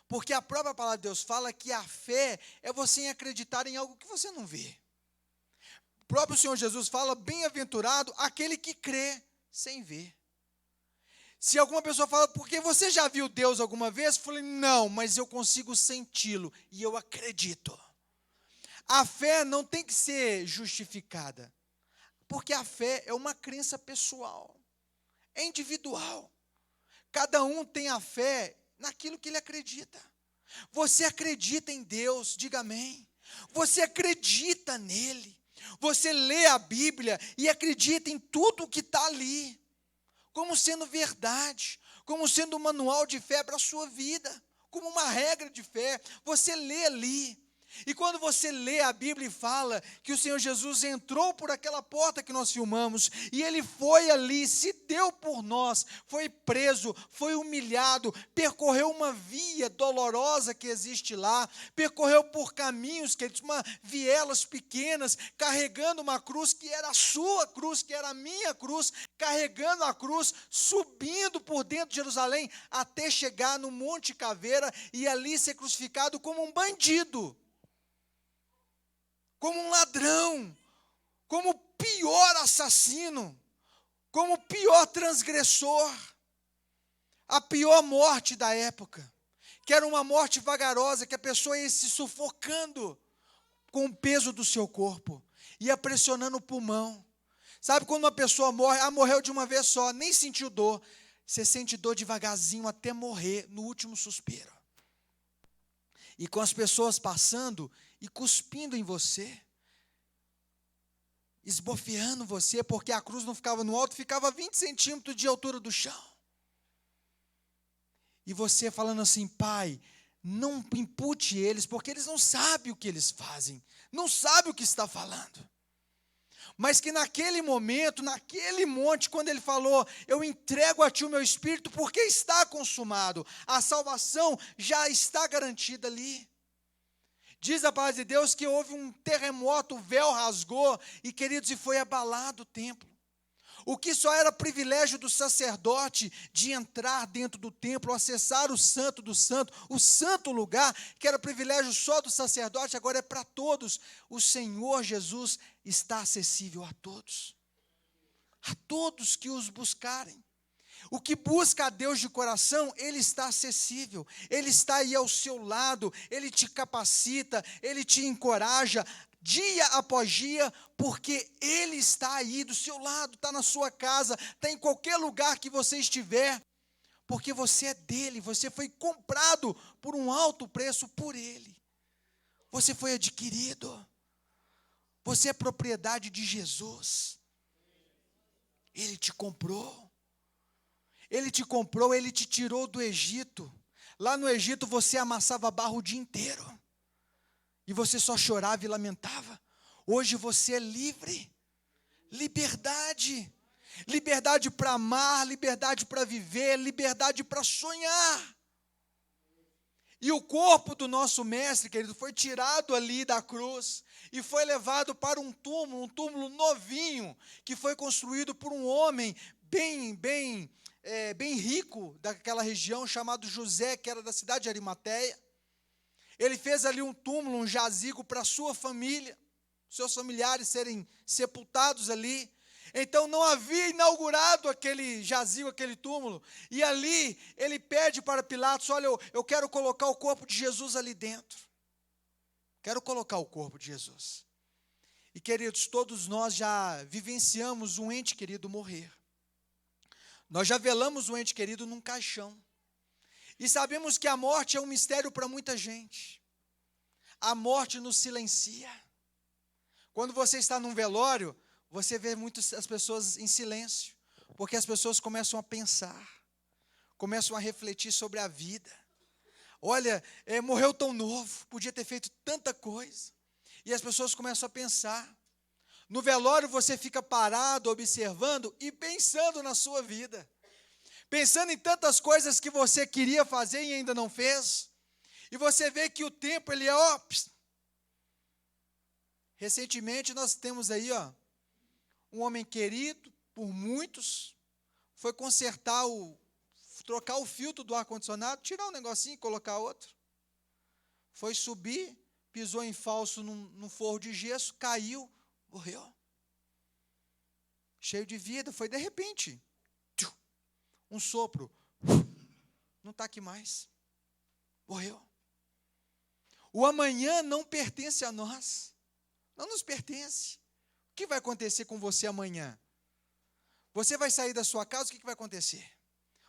Porque a própria palavra de Deus fala que a fé é você acreditar em algo que você não vê. O próprio Senhor Jesus fala, bem-aventurado aquele que crê sem ver. Se alguma pessoa fala, porque você já viu Deus alguma vez? Eu falei, não, mas eu consigo senti-lo, e eu acredito. A fé não tem que ser justificada, porque a fé é uma crença pessoal, é individual. Cada um tem a fé naquilo que ele acredita. Você acredita em Deus, diga amém. Você acredita nele. Você lê a Bíblia e acredita em tudo que está ali, como sendo verdade, como sendo um manual de fé para a sua vida, como uma regra de fé. Você lê ali. E quando você lê a Bíblia e fala que o Senhor Jesus entrou por aquela porta que nós filmamos, e Ele foi ali, se deu por nós, foi preso, foi humilhado, percorreu uma via dolorosa que existe lá, percorreu por caminhos, vielas pequenas, carregando uma cruz que era a sua cruz, que era a minha cruz, carregando a cruz, subindo por dentro de Jerusalém, até chegar no Monte Caveira, e ali ser crucificado como um bandido, como um ladrão, como o pior assassino, como o pior transgressor, a pior morte da época, que era uma morte vagarosa, que a pessoa ia se sufocando com o peso do seu corpo, ia pressionando o pulmão. Sabe quando uma pessoa morre, morreu de uma vez só, nem sentiu dor, você sente dor devagarzinho até morrer, no último suspiro. E com as pessoas passando e cuspindo em você, esbofeando você, porque a cruz não ficava no alto, ficava a 20 centímetros de altura do chão. E você falando assim, Pai, não impute eles, porque eles não sabem o que eles fazem, não sabem o que está falando. Mas que naquele momento, naquele monte, quando ele falou, eu entrego a ti o meu espírito, porque está consumado, a salvação já está garantida ali. Diz a palavra de Deus que houve um terremoto, o véu rasgou, e queridos, e foi abalado o templo. O que só era privilégio do sacerdote de entrar dentro do templo, acessar o santo do santo, o santo lugar, que era privilégio só do sacerdote, agora é para todos. O Senhor Jesus está acessível a todos que os buscarem. O que busca a Deus de coração, Ele está acessível, Ele está aí ao seu lado, Ele te capacita, Ele te encoraja, dia após dia, porque Ele está aí do seu lado, está na sua casa, está em qualquer lugar que você estiver, porque você é dele, você foi comprado por um alto preço por Ele, você foi adquirido, você é propriedade de Jesus, Ele te comprou. Ele te comprou, Ele te tirou do Egito. Lá no Egito você amassava barro o dia inteiro. E você só chorava e lamentava. Hoje você é livre. Liberdade. Liberdade para amar, liberdade para viver, liberdade para sonhar. E o corpo do nosso mestre, querido, foi tirado ali da cruz e foi levado para um túmulo novinho, que foi construído por um homem bem rico daquela região, chamado José, que era da cidade de Arimateia. Ele fez ali um túmulo, um jazigo para a sua família, seus familiares serem sepultados ali. Então não havia inaugurado aquele jazigo, aquele túmulo, e ali ele pede para Pilatos, olha, eu quero colocar o corpo de Jesus ali dentro, quero colocar o corpo de Jesus. E queridos, todos nós já vivenciamos um ente querido morrer, nós já velamos um ente querido num caixão, e sabemos que a morte é um mistério para muita gente, a morte nos silencia. Quando você está num velório, você vê muitas as pessoas em silêncio, Porque as pessoas começam a pensar, começam a refletir sobre a vida. Olha, morreu tão novo, podia ter feito tanta coisa. E as pessoas começam a pensar. No velório você fica parado, observando e pensando na sua vida. Pensando em tantas coisas que você queria fazer e ainda não fez. E você vê que o tempo, ele é, recentemente nós temos aí, um homem querido por muitos, foi trocar o filtro do ar-condicionado, tirar um negocinho e colocar outro. Foi subir, pisou em falso num forro de gesso, caiu, morreu. Cheio de vida, foi de repente. Um sopro. Não está aqui mais. Morreu. O amanhã não pertence a nós. Não nos pertence. O que vai acontecer com você amanhã? Você vai sair da sua casa, o que vai acontecer?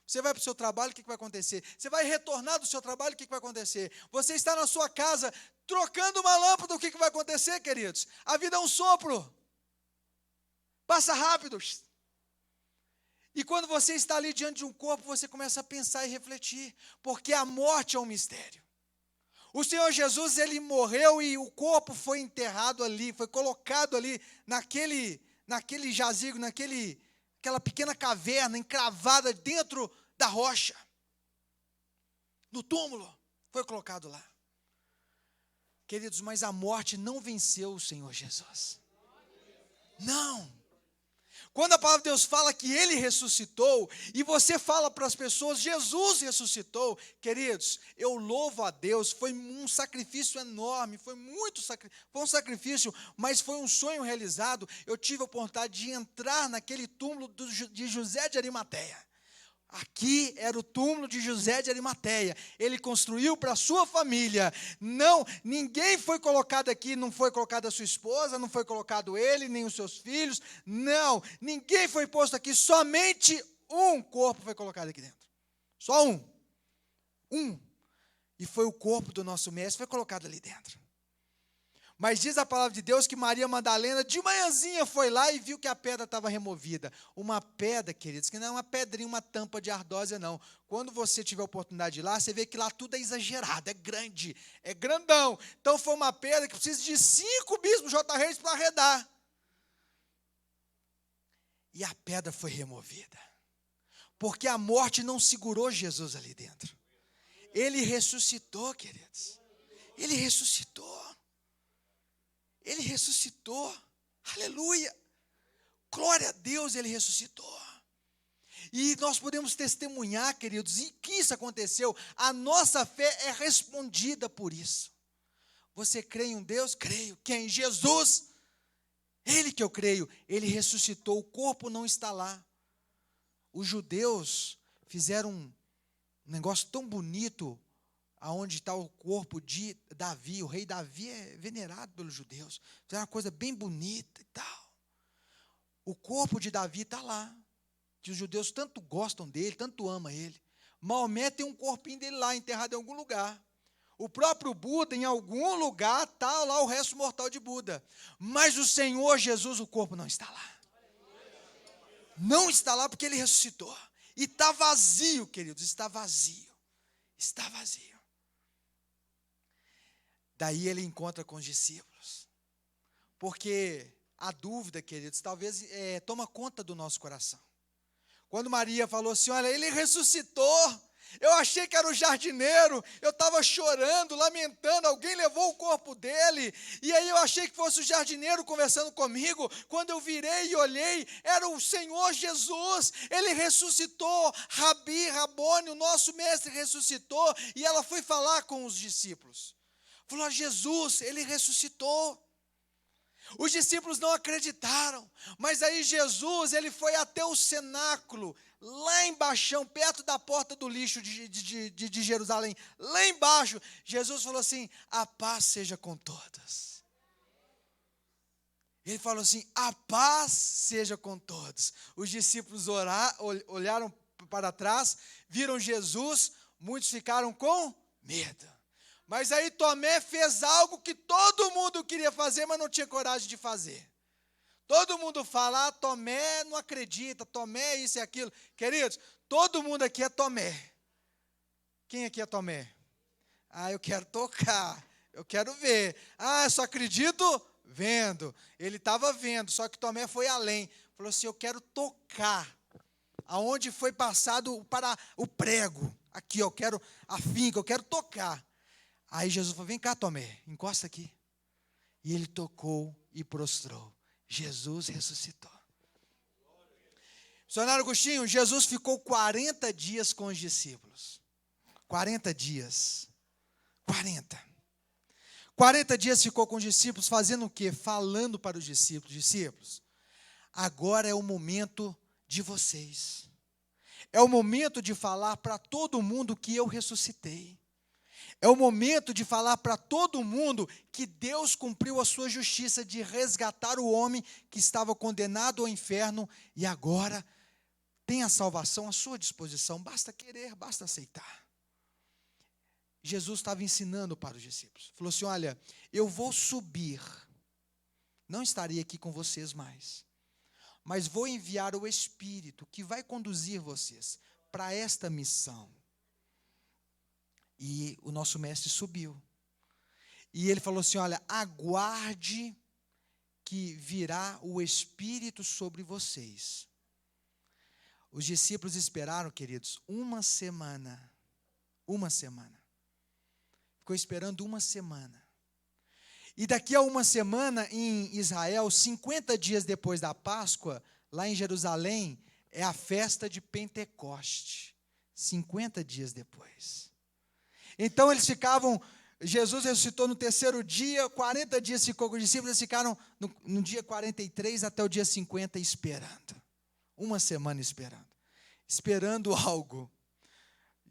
Você vai para o seu trabalho, o que vai acontecer? Você vai retornar do seu trabalho, o que vai acontecer? Você está na sua casa, trocando uma lâmpada, o que vai acontecer, queridos? A vida é um sopro. Passa rápido. E quando você está ali diante de um corpo, você começa a pensar e refletir, porque a morte é um mistério. O Senhor Jesus, ele morreu e o corpo foi enterrado ali, foi colocado ali naquele jazigo, aquela pequena caverna encravada dentro da rocha. No túmulo, foi colocado lá. Queridos, mas a morte não venceu o Senhor Jesus. Não. Quando a palavra de Deus fala que Ele ressuscitou, e você fala para as pessoas, Jesus ressuscitou, queridos, eu louvo a Deus, foi um sacrifício enorme, foi um sacrifício, mas foi um sonho realizado. Eu tive a oportunidade de entrar naquele túmulo de José de Arimateia. Aqui era o túmulo de José de Arimateia. Ele construiu para a sua família. Não, ninguém foi colocado aqui, não foi colocada a sua esposa, não foi colocado ele, nem os seus filhos. Não, ninguém foi posto aqui, somente um corpo foi colocado aqui dentro. Só um. Um. E foi o corpo do nosso mestre, foi colocado ali dentro. Mas diz a palavra de Deus que Maria Madalena de manhãzinha foi lá e viu que a pedra estava removida. Uma pedra, queridos, que não é uma pedrinha, uma tampa de ardósia, não. Quando você tiver a oportunidade de ir lá, você vê que lá tudo é exagerado, é grande, é grandão. Então foi uma pedra que precisa de 5 bispos J. Reis para arredar. E a pedra foi removida. Porque a morte não segurou Jesus ali dentro. Ele ressuscitou, queridos. Ele ressuscitou. Ele ressuscitou, aleluia, glória a Deus, Ele ressuscitou. E nós podemos testemunhar, queridos, e que isso aconteceu, a nossa fé é respondida por isso. Você crê em um Deus? Creio. Quem? Jesus, Ele que eu creio, Ele ressuscitou, o corpo não está lá. Os judeus fizeram um negócio tão bonito, aonde está o corpo de Davi, o rei Davi é venerado pelos judeus, é uma coisa bem bonita e tal. O corpo de Davi está lá, que os judeus tanto gostam dele, tanto amam ele. Maomé tem um corpinho dele lá, enterrado em algum lugar. O próprio Buda, em algum lugar, está lá o resto mortal de Buda. Mas o Senhor Jesus, o corpo não está lá. Não está lá porque Ele ressuscitou. E está vazio, queridos, está vazio. Está vazio. Daí Ele encontra com os discípulos. Porque a dúvida, queridos, talvez toma conta do nosso coração. Quando Maria falou assim, olha, Ele ressuscitou. Eu achei que era o jardineiro, eu estava chorando, lamentando, alguém levou o corpo dele, e aí eu achei que fosse o jardineiro conversando comigo. Quando eu virei e olhei, era o Senhor Jesus, Ele ressuscitou, Rabone, o nosso mestre ressuscitou, e ela foi falar com os discípulos. Falou, Jesus, Ele ressuscitou. Os discípulos não acreditaram, mas aí Jesus, Ele foi até o cenáculo, lá embaixo, perto da porta do lixo de Jerusalém, lá embaixo, Jesus falou assim, a paz seja com todos. Ele falou assim, a paz seja com todos. Os discípulos olharam para trás, viram Jesus, muitos ficaram com medo. Mas aí Tomé fez algo que todo mundo queria fazer, mas não tinha coragem de fazer. Todo mundo fala, Tomé não acredita, Tomé isso e aquilo. Queridos, todo mundo aqui é Tomé. Quem aqui é Tomé? Eu quero tocar, eu quero ver. Eu só acredito vendo. Ele estava vendo, só que Tomé foi além. Falou assim, eu quero tocar. Aonde foi passado para o prego. Aqui, eu quero a finca, eu quero tocar. Aí Jesus falou, vem cá, Tomé, encosta aqui. E ele tocou e prostrou. Jesus ressuscitou. Missionário Agostinho, Jesus ficou 40 dias com os discípulos. 40 dias. 40 dias ficou com os discípulos, fazendo o quê? Falando para os discípulos. Discípulos, agora é o momento de vocês. É o momento de falar para todo mundo que eu ressuscitei. É o momento de falar para todo mundo que Deus cumpriu a sua justiça de resgatar o homem que estava condenado ao inferno e agora tem a salvação à sua disposição. Basta querer, basta aceitar. Jesus estava ensinando para os discípulos. Falou assim, olha, eu vou subir. Não estarei aqui com vocês mais. Mas vou enviar o Espírito que vai conduzir vocês para esta missão. E o nosso mestre subiu. E ele falou assim, olha, aguarde que virá o Espírito sobre vocês. Os discípulos esperaram, queridos, uma semana. Uma semana. Ficou esperando uma semana. E daqui a uma semana, em Israel, 50 dias depois da Páscoa, lá em Jerusalém, é a festa de Pentecoste. 50 dias depois. Então eles ficavam, Jesus ressuscitou no terceiro dia, 40 dias ficou com os discípulos, eles ficaram no dia 43 até o dia 50 esperando. Uma semana esperando. Esperando algo.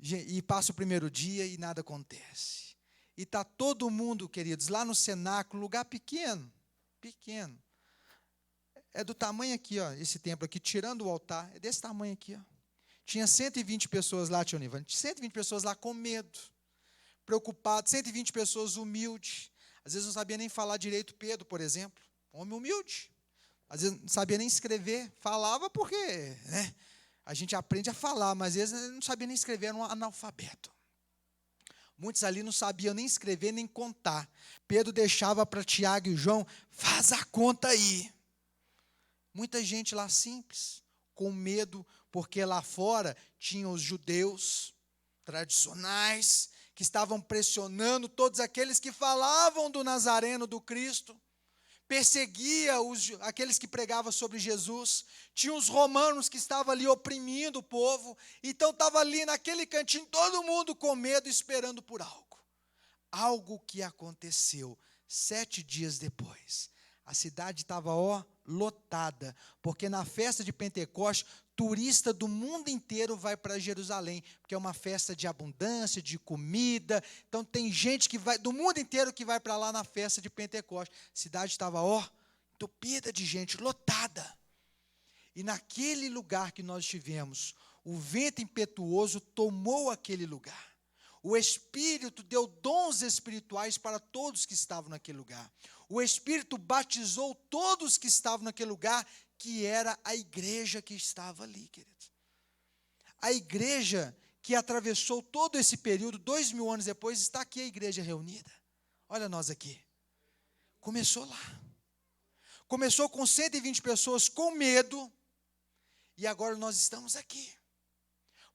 E passa o primeiro dia e nada acontece. E está todo mundo, queridos, lá no cenáculo, lugar pequeno. É do tamanho aqui, ó, esse templo aqui, tirando o altar, é desse tamanho aqui, ó. Tinha 120 pessoas lá, tio Nivan, 120 pessoas lá com medo, preocupados, 120 pessoas humildes. Às vezes não sabia nem falar direito, Pedro, por exemplo, homem humilde. Às vezes não sabia nem escrever, falava porque, né, a gente aprende a falar, mas às vezes não sabia nem escrever, era um analfabeto. Muitos ali não sabiam nem escrever, nem contar. Pedro deixava para Tiago e João, faz a conta aí. Muita gente lá simples, com medo, porque lá fora tinham os judeus tradicionais, que estavam pressionando todos aqueles que falavam do Nazareno, do Cristo. Perseguia aqueles que pregavam sobre Jesus. Tinha os romanos que estavam ali oprimindo o povo. Então estava ali naquele cantinho, todo mundo com medo, esperando por algo. Algo que aconteceu 7 dias depois. A cidade estava, lotada, porque na festa de Pentecostes, turista do mundo inteiro vai para Jerusalém, porque é uma festa de abundância, de comida. Então tem gente que vai do mundo inteiro que vai para lá na festa de Pentecostes. A cidade estava, entupida de gente, lotada. E naquele lugar que nós estivemos, o vento impetuoso tomou aquele lugar. O Espírito deu dons espirituais para todos que estavam naquele lugar. O Espírito batizou todos que estavam naquele lugar, que era a igreja que estava ali, queridos. A igreja que atravessou todo esse período, 2000 anos depois, está aqui a igreja reunida. Olha nós aqui. Começou lá. Começou com 120 pessoas com medo, e agora nós estamos aqui.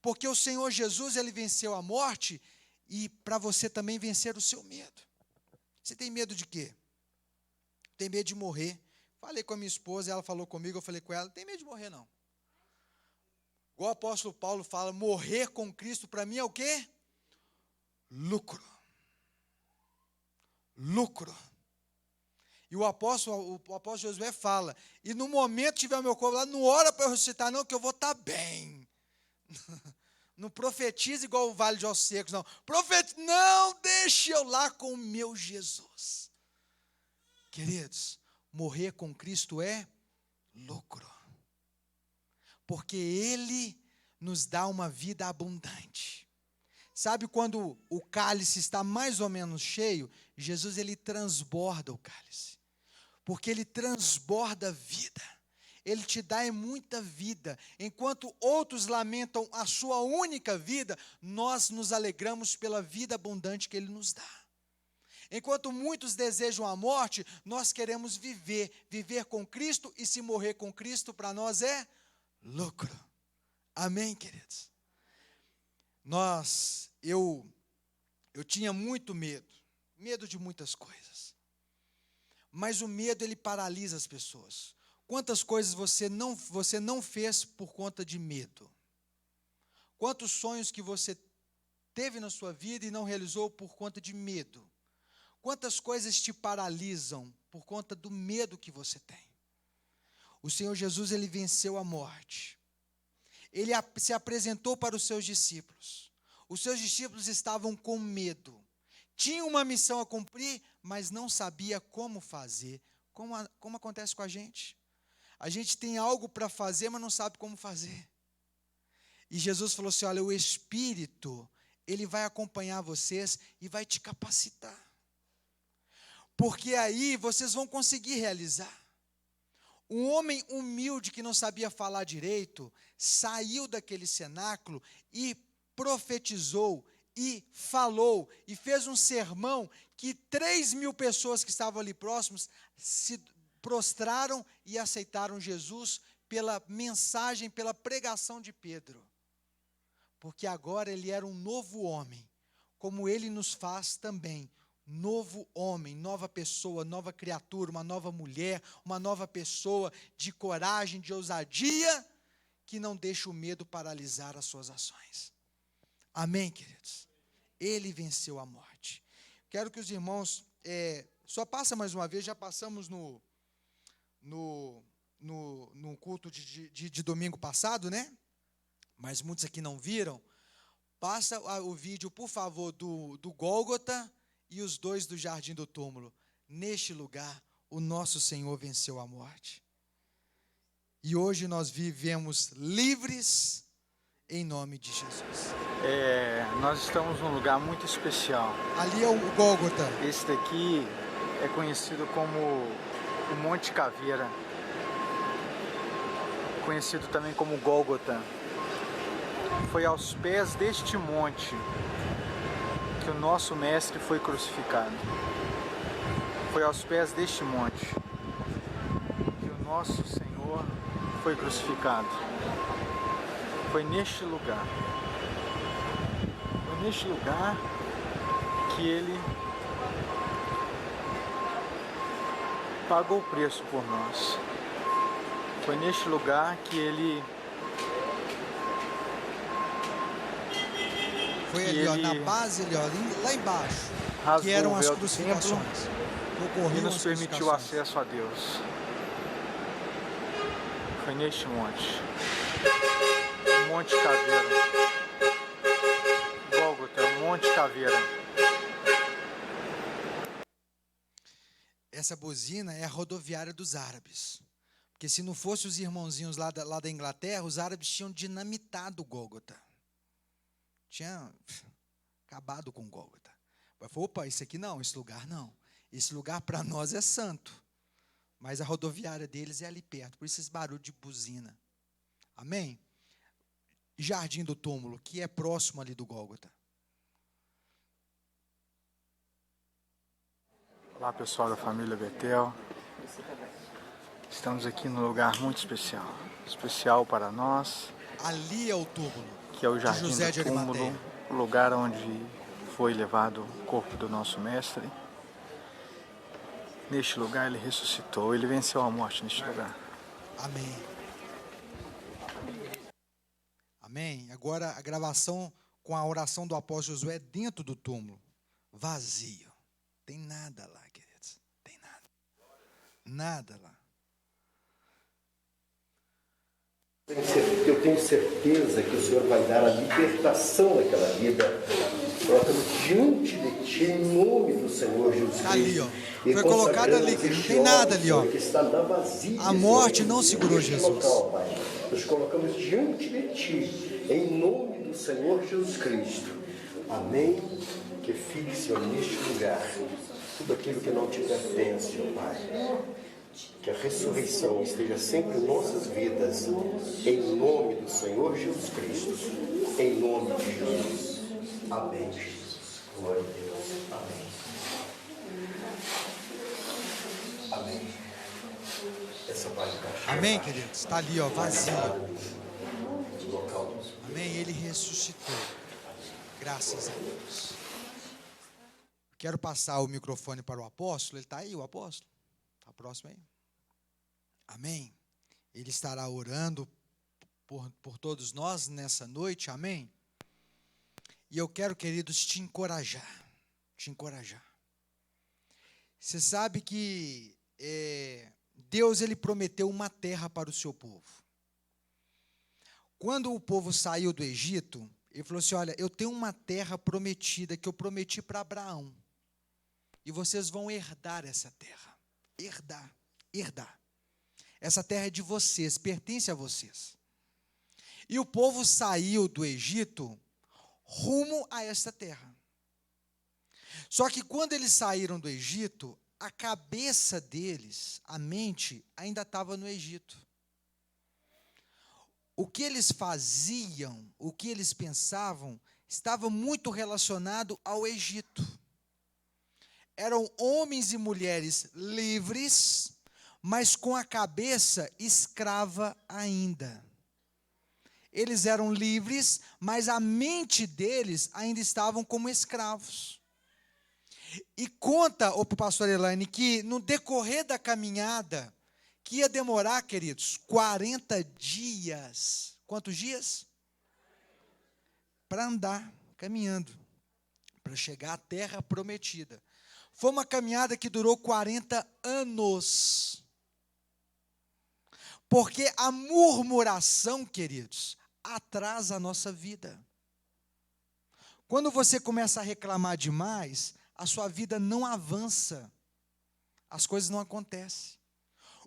Porque o Senhor Jesus, Ele venceu a morte, e para você também vencer o seu medo. Você tem medo de quê? Tem medo de morrer. Falei com a minha esposa, ela falou comigo, eu falei com ela, não tem medo de morrer não. Igual o apóstolo Paulo fala, morrer com Cristo para mim é o quê? Lucro. Lucro. E o apóstolo Josué fala, e no momento que tiver o meu corpo lá, não ora para eu ressuscitar não, que eu vou estar bem. Não profetiza igual o Vale de Ossos Secos, não. Não, deixe eu lá com o meu Jesus. Queridos, morrer com Cristo é lucro. Porque Ele nos dá uma vida abundante. Sabe quando o cálice está mais ou menos cheio? Jesus, Ele transborda o cálice. porque Ele transborda vida. Ele te dá muita vida. Enquanto outros lamentam a sua única vida, nós nos alegramos pela vida abundante que Ele nos dá. Enquanto muitos desejam a morte, nós queremos viver. Viver com Cristo, e se morrer com Cristo, para nós é lucro. Amém, queridos? Eu tinha muito medo de muitas coisas. Mas o medo, ele paralisa as pessoas. Quantas coisas você não fez por conta de medo? Quantos sonhos que você teve na sua vida e não realizou por conta de medo? Quantas coisas te paralisam por conta do medo que você tem? O Senhor Jesus, ele venceu a morte. Ele se apresentou para os seus discípulos. Os seus discípulos estavam com medo. Tinham uma missão a cumprir, mas não sabia como fazer. Como acontece com a gente? A gente tem algo para fazer, mas não sabe como fazer. E Jesus falou assim, olha, o Espírito, ele vai acompanhar vocês e vai te capacitar. Porque aí vocês vão conseguir realizar. Um homem humilde que não sabia falar direito, saiu daquele cenáculo e profetizou, e falou, e fez um sermão que 3.000 pessoas que estavam ali próximos se prostraram e aceitaram Jesus pela mensagem, pela pregação de Pedro. Porque agora ele era um novo homem, como ele nos faz também. Novo homem, nova pessoa, nova criatura, uma nova mulher, uma nova pessoa de coragem, de ousadia, que não deixa o medo paralisar as suas ações. Amém, queridos? Ele venceu a morte. Quero que os irmãos, só passa mais uma vez, já passamos no culto de domingo passado, né? Mas muitos aqui não viram. Passa o vídeo, por favor, do Gólgota e os 2 do Jardim do Túmulo. Neste lugar, o nosso Senhor venceu a morte. E hoje nós vivemos livres em nome de Jesus. Nós estamos num lugar muito especial. Ali é o Gólgota. Esse daqui é conhecido como o Monte Caveira, conhecido também como Gólgota. Foi aos pés deste monte que o nosso Mestre foi crucificado. Foi aos pés deste monte que o nosso Senhor foi crucificado. Foi neste lugar. Foi neste lugar que Ele pagou o preço por nós. Foi neste lugar que Ele... Foi ali, ó, na base, ali, ó, lá embaixo, que eram as crucificações. E nos permitiu acesso a Deus. Foi neste monte. Monte Caveira. Gólgota, Monte Caveira. Essa buzina é a rodoviária dos árabes. Porque se não fosse os irmãozinhos lá da Inglaterra, os árabes tinham dinamitado o Gólgota. Tinha acabado com o Gólgota. Mas falou, opa, esse aqui não, esse lugar não. Esse lugar para nós é santo. Mas a rodoviária deles é ali perto, por isso esse barulho de buzina. Amém? Jardim do Túmulo, que é próximo ali do Gólgota. Olá, pessoal da família Betel. Estamos aqui num lugar muito especial. Especial para nós. Ali é o túmulo. Que é o Jardim José do Túmulo, o lugar onde foi levado o corpo do nosso Mestre. Neste lugar ele ressuscitou, ele venceu a morte neste lugar. Amém. Amém. Agora a gravação com a oração do apóstolo Josué dentro do túmulo. Vazio. Tem nada lá, queridos. Tem nada. Nada lá. Eu tenho certeza que o Senhor vai dar a libertação naquela vida. Colocamos diante de Ti, em nome do Senhor Jesus Cristo. Ali, ó. Foi colocado ali, que não tem nada ali, ó. Que está na vazia, a morte não segurou Jesus. Local, Pai. Nos colocamos diante de Ti, em nome do Senhor Jesus Cristo. Amém. Que fique, Senhor, neste lugar tudo aquilo que não te pertence, ó Pai. Que a ressurreição esteja sempre em nossas vidas, em nome do Senhor Jesus Cristo, em nome de Jesus. Amém, Jesus. Glória a Deus. Amém. Amém. Essa parte da caixa. Amém, queridos? Está ali, ó, vazio. Do local dos... Amém? Ele ressuscitou. Graças a Deus. Quero passar o microfone para o apóstolo. Ele está aí, o apóstolo? Está próximo aí? Amém? Ele estará orando por todos nós nessa noite. Amém? E eu quero, queridos, te encorajar. Te encorajar. Você sabe que Deus, ele prometeu uma terra para o seu povo. Quando o povo saiu do Egito, ele falou assim, olha, eu tenho uma terra prometida que eu prometi para Abraão. E vocês vão herdar essa terra. Herdar. Essa terra é de vocês, pertence a vocês. E o povo saiu do Egito rumo a essa terra. Só que quando eles saíram do Egito, a cabeça deles, a mente, ainda estava no Egito. O que eles faziam, o que eles pensavam, estava muito relacionado ao Egito. Eram homens e mulheres livres, mas com a cabeça escrava ainda. Eles eram livres, mas a mente deles ainda estavam como escravos. E conta o pastor Elaine que no decorrer da caminhada, que ia demorar, queridos, 40 dias. Quantos dias? Para andar, caminhando, para chegar à terra prometida. Foi uma caminhada que durou 40 anos. Porque a murmuração, queridos, atrasa a nossa vida. Quando você começa a reclamar demais, a sua vida não avança. As coisas não acontecem.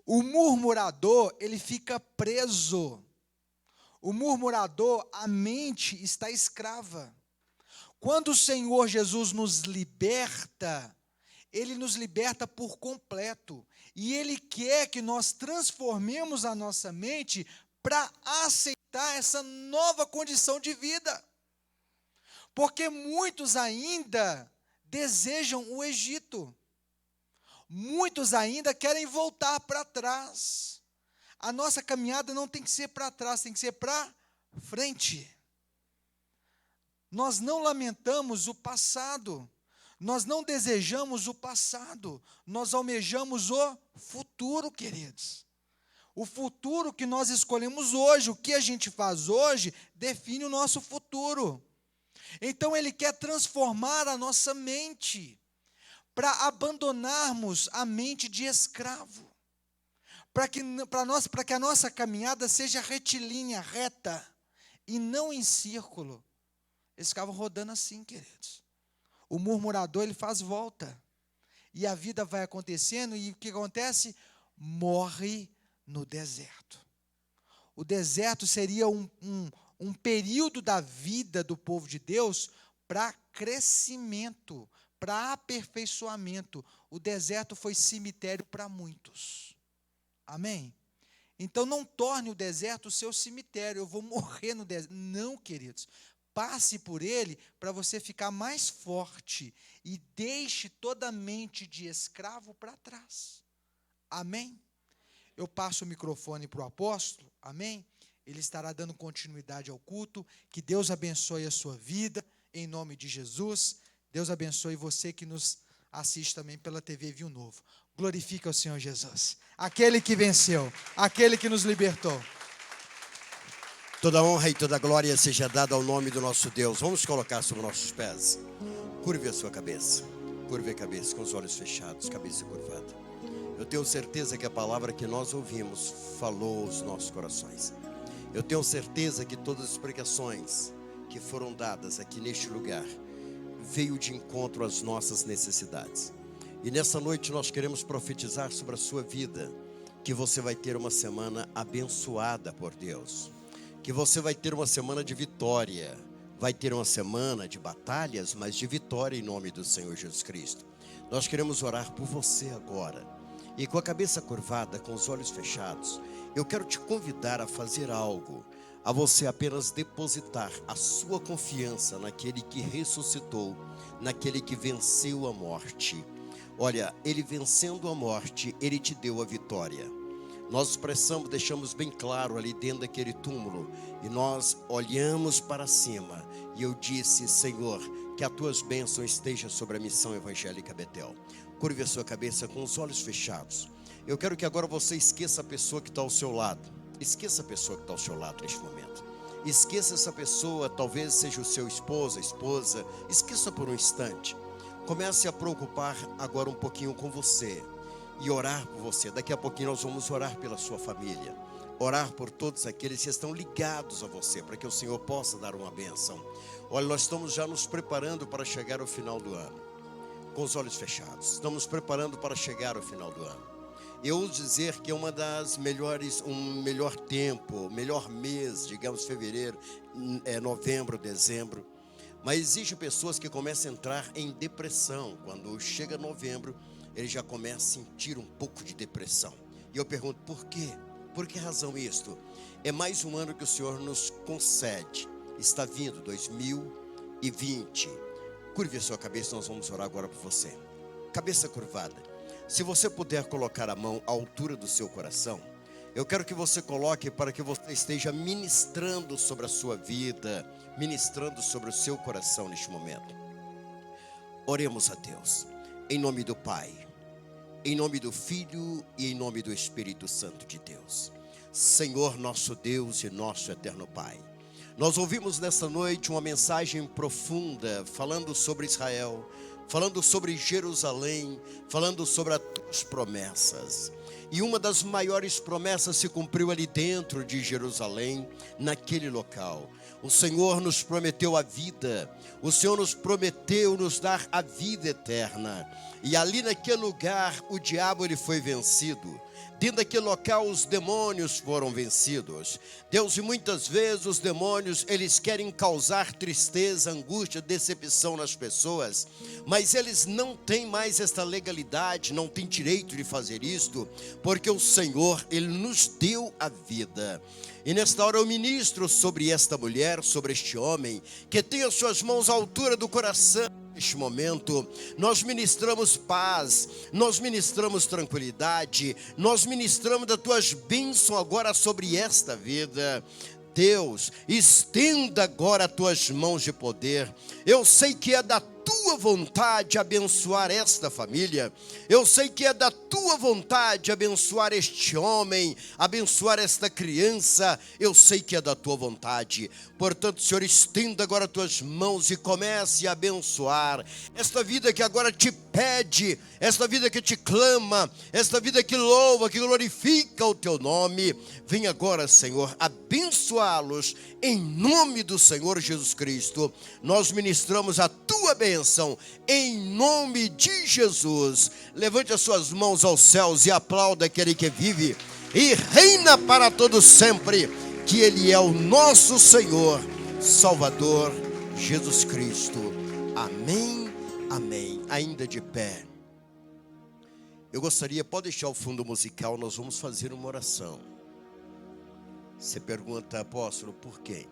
O murmurador, ele fica preso. O murmurador, a mente está escrava. Quando o Senhor Jesus nos liberta, Ele nos liberta por completo. E Ele quer que nós transformemos a nossa mente para aceitar essa nova condição de vida. Porque muitos ainda desejam o Egito. Muitos ainda querem voltar para trás. A nossa caminhada não tem que ser para trás, tem que ser para frente. Nós não lamentamos o passado. Nós não desejamos o passado. Nós almejamos o futuro, queridos. O futuro que nós escolhemos hoje, o que a gente faz hoje, define o nosso futuro. Então, Ele quer transformar a nossa mente, para abandonarmos a mente de escravo, para que a nossa caminhada seja retilínea, reta, e não em círculo. Eles ficavam rodando assim, queridos. O murmurador, ele faz volta, e a vida vai acontecendo, e o que acontece? Morre no deserto. O deserto seria um período da vida do povo de Deus para crescimento, para aperfeiçoamento. O deserto foi cemitério para muitos. Amém? Então não torne o deserto o seu cemitério. Eu vou morrer no deserto. Não, queridos. Passe por ele para você ficar mais forte e deixe toda a mente de escravo para trás. Amém? Eu passo o microfone para o apóstolo. Amém? Ele estará dando continuidade ao culto. Que Deus abençoe a sua vida, em nome de Jesus. Deus abençoe você que nos assiste também pela TV Viu Novo. Glorifica o Senhor Jesus, aquele que venceu, aquele que nos libertou. Toda honra e toda glória seja dada ao nome do nosso Deus. Vamos colocar sobre nossos pés. Curve a sua cabeça. Curve a cabeça com os olhos fechados, cabeça curvada. Eu tenho certeza que a palavra que nós ouvimos falou aos nossos corações. Eu tenho certeza que todas as pregações que foram dadas aqui neste lugar veio de encontro às nossas necessidades. E nessa noite nós queremos profetizar sobre a sua vida, que você vai ter uma semana abençoada por Deus, que você vai ter uma semana de vitória, vai ter uma semana de batalhas, mas de vitória em nome do Senhor Jesus Cristo. Nós queremos orar por você agora. e com a cabeça curvada, com os olhos fechados, eu quero te convidar a fazer algo, a você apenas depositar a sua confiança naquele que ressuscitou, naquele que venceu a morte. Olha, ele vencendo a morte, ele te deu a vitória. Nós expressamos, deixamos bem claro ali dentro daquele túmulo, e nós olhamos para cima, e eu disse: Senhor, que as tuas bênçãos estejam sobre a Missão Evangélica Betel. Curve a sua cabeça com os olhos fechados. Eu quero que agora você esqueça a pessoa que está ao seu lado. Esqueça a pessoa que está ao seu lado neste momento. Esqueça essa pessoa, talvez seja o seu esposo, a esposa. Esqueça por um instante. Comece a preocupar agora um pouquinho com você e orar por você. Daqui a pouquinho nós vamos orar pela sua família, orar por todos aqueles que estão ligados a você, para que o Senhor possa dar uma bênção. Olha, nós estamos já nos preparando para chegar ao final do ano, com os olhos fechados. Estamos preparando para chegar ao final do ano. Eu ouso dizer que é uma das melhores, um melhor tempo, melhor mês, digamos fevereiro, novembro, dezembro. Mas existem pessoas que começam a entrar em depressão. Quando chega novembro, ele já começa a sentir um pouco de depressão. E eu pergunto, por quê? Por que razão isto? É mais um ano que o Senhor nos concede. Está vindo 2020. Curve a sua cabeça, nós vamos orar agora por você. Cabeça curvada. Se você puder colocar a mão à altura do seu coração, eu quero que você coloque para que você esteja ministrando sobre a sua vida, ministrando sobre o seu coração neste momento. Oremos a Deus, em nome do Pai, em nome do Filho e em nome do Espírito Santo de Deus. Senhor nosso Deus e nosso eterno Pai, nós ouvimos nessa noite uma mensagem profunda falando sobre Israel, falando sobre Jerusalém, falando sobre as tuas promessas. E uma das maiores promessas se cumpriu ali dentro de Jerusalém, naquele local. O Senhor nos prometeu a vida, o Senhor nos prometeu nos dar a vida eterna. E ali naquele lugar o diabo ele foi vencido. Dentro daquele local os demônios foram vencidos. Deus, e muitas vezes os demônios, eles querem causar tristeza, angústia, decepção nas pessoas, mas eles não têm mais esta legalidade, não têm direito de fazer isto, porque o Senhor, ele nos deu a vida. E nesta hora eu ministro sobre esta mulher, sobre este homem, que tem as suas mãos à altura do coração. Neste momento, nós ministramos paz, nós ministramos tranquilidade, nós ministramos das tuas bênçãos agora sobre esta vida. Deus, estenda agora as tuas mãos de poder. Eu sei que é da tua vontade abençoar esta família. Eu sei que é da tua vontade abençoar este homem, abençoar esta criança. Eu sei que é da tua vontade. Portanto, Senhor, estenda agora as tuas mãos e comece a abençoar esta vida que agora te pede, esta vida que te clama, esta vida que louva, que glorifica o teu nome. Vem agora, Senhor, abençoá-los em nome do Senhor Jesus Cristo. Nós ministramos a tua bênção em nome de Jesus. Levante as suas mãos aos céus e aplauda aquele que vive e reina para todos sempre, que ele é o nosso Senhor, Salvador, Jesus Cristo. Amém, amém. Ainda de pé. Eu gostaria, pode deixar o fundo musical, nós vamos fazer uma oração. Você pergunta, apóstolo, por quê?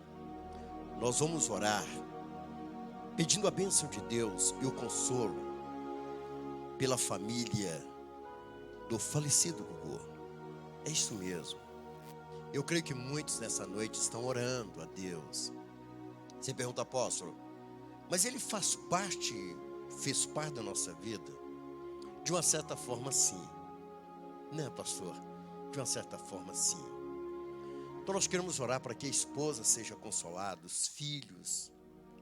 Nós vamos orar pedindo a bênção de Deus e o consolo pela família do falecido Gugu. É isso mesmo. Eu creio que muitos nessa noite estão orando a Deus. Você pergunta, apóstolo, mas ele fez parte da nossa vida? De uma certa forma, sim. Né, pastor? De uma certa forma, sim. Então nós queremos orar para que a esposa seja consolada, os filhos,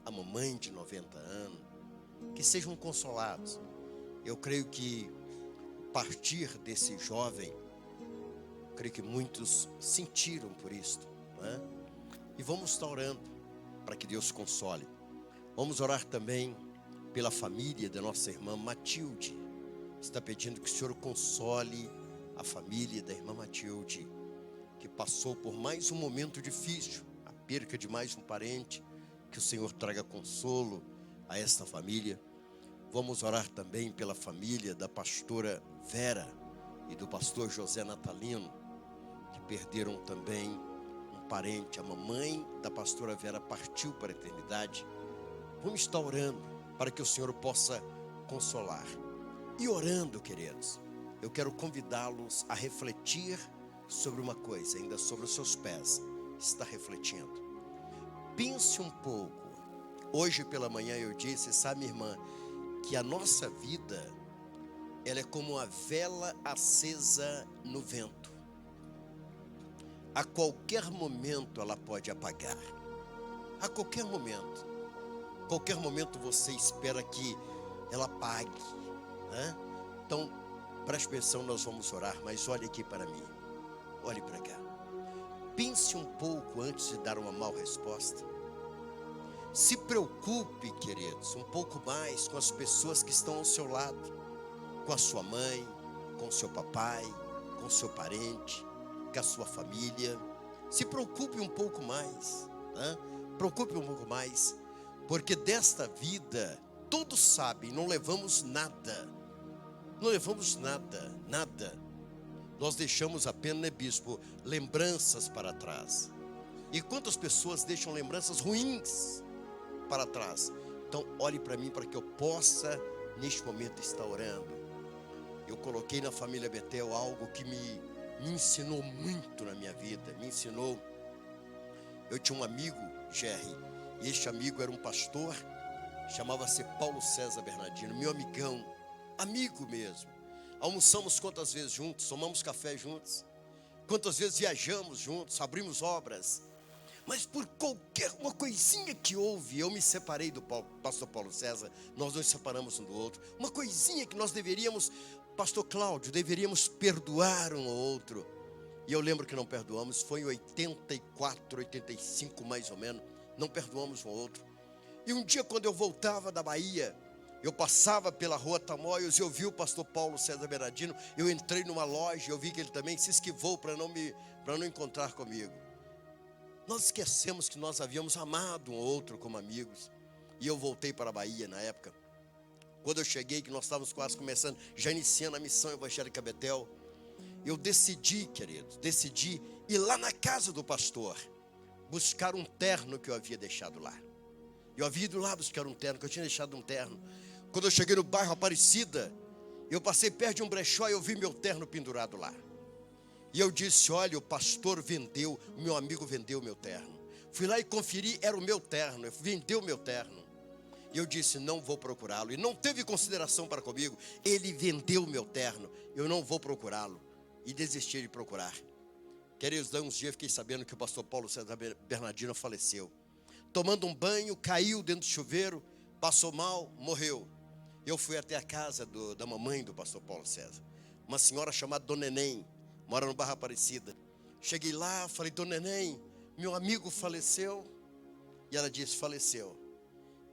a mamãe de 90 anos, que sejam consolados. Eu creio que a partir desse jovem, creio que muitos sentiram por isto, não é? E vamos estar orando para que Deus console. Vamos orar também pela família da nossa irmã Matilde. Está pedindo que o Senhor console a família da irmã Matilde, que passou por mais um momento difícil, a perca de mais um parente. Que o Senhor traga consolo a esta família. Vamos orar também pela família da pastora Vera, e do pastor José Natalino, que perderam também um parente. A mamãe da pastora Vera partiu para a eternidade. Vamos estar orando para que o Senhor possa consolar. E orando, queridos, eu quero convidá-los a refletir sobre uma coisa, ainda sobre os seus pés. Está refletindo. Pense um pouco. Hoje pela manhã eu disse, sabe, irmã, que a nossa vida, ela é como uma vela acesa no vento. A qualquer momento ela pode apagar. A qualquer momento. Qualquer momento você espera que ela apague, né? Então, preste atenção, nós vamos orar, mas olhe aqui para mim. Olhe para cá. Pense um pouco antes de dar uma mal resposta. Se preocupe, queridos, um pouco mais com as pessoas que estão ao seu lado. Com a sua mãe, com o seu papai, com o seu parente, com a sua família. Se preocupe um pouco mais, né? Preocupe um pouco mais. Porque desta vida, todos sabem, não levamos nada. Não levamos nada, nada. Nós deixamos apenas, né, bispo, lembranças para trás. E quantas pessoas deixam lembranças ruins para trás? Então, olhe para mim para que eu possa, neste momento, estar orando. Eu coloquei na família Betel algo que me ensinou muito na minha vida. Me ensinou. Eu tinha um amigo, Jerry, e este amigo era um pastor, chamava-se Paulo César Bernardino, meu amigão, amigo mesmo. Almoçamos quantas vezes juntos, tomamos café juntos, quantas vezes viajamos juntos, abrimos obras. Mas por qualquer uma coisinha que houve, eu me separei do pastor Paulo César, nós nos separamos um do outro. Uma coisinha que nós deveríamos, pastor Cláudio, deveríamos perdoar um ao outro. E eu lembro que não perdoamos, foi em 84, 85 mais ou menos, não perdoamos um ao outro. E um dia quando eu voltava da Bahia, eu passava pela rua Tamoios e eu vi o pastor Paulo César Bernardino. Eu entrei numa loja, eu vi que ele também se esquivou para não encontrar comigo. Nós esquecemos que nós havíamos amado um ao outro como amigos. E eu voltei para a Bahia na época. Quando eu cheguei, que nós estávamos quase começando, já iniciando a missão evangélica Betel, eu decidi, queridos, ir lá na casa do pastor, buscar um terno que eu havia deixado lá. Eu havia ido lá buscar um terno, que eu tinha deixado um terno. Quando eu cheguei no bairro Aparecida, eu passei perto de um brechó e eu vi meu terno pendurado lá. E eu disse, olha, o pastor vendeu, o meu amigo vendeu o meu terno. Fui lá e conferi, era o meu terno, vendeu o meu terno. E eu disse, não vou procurá-lo. E não teve consideração para comigo, ele vendeu o meu terno, eu não vou procurá-lo. E desisti de procurar. Queridos, daí uns dias fiquei sabendo que o pastor Paulo César Bernardino faleceu. Tomando um banho, caiu dentro do chuveiro, passou mal, morreu. Eu fui até a casa da mamãe do pastor Paulo César, uma senhora chamada Dona Neném, mora no bairro Aparecida. Cheguei lá, falei, Dona Neném, meu amigo faleceu. E ela disse, faleceu.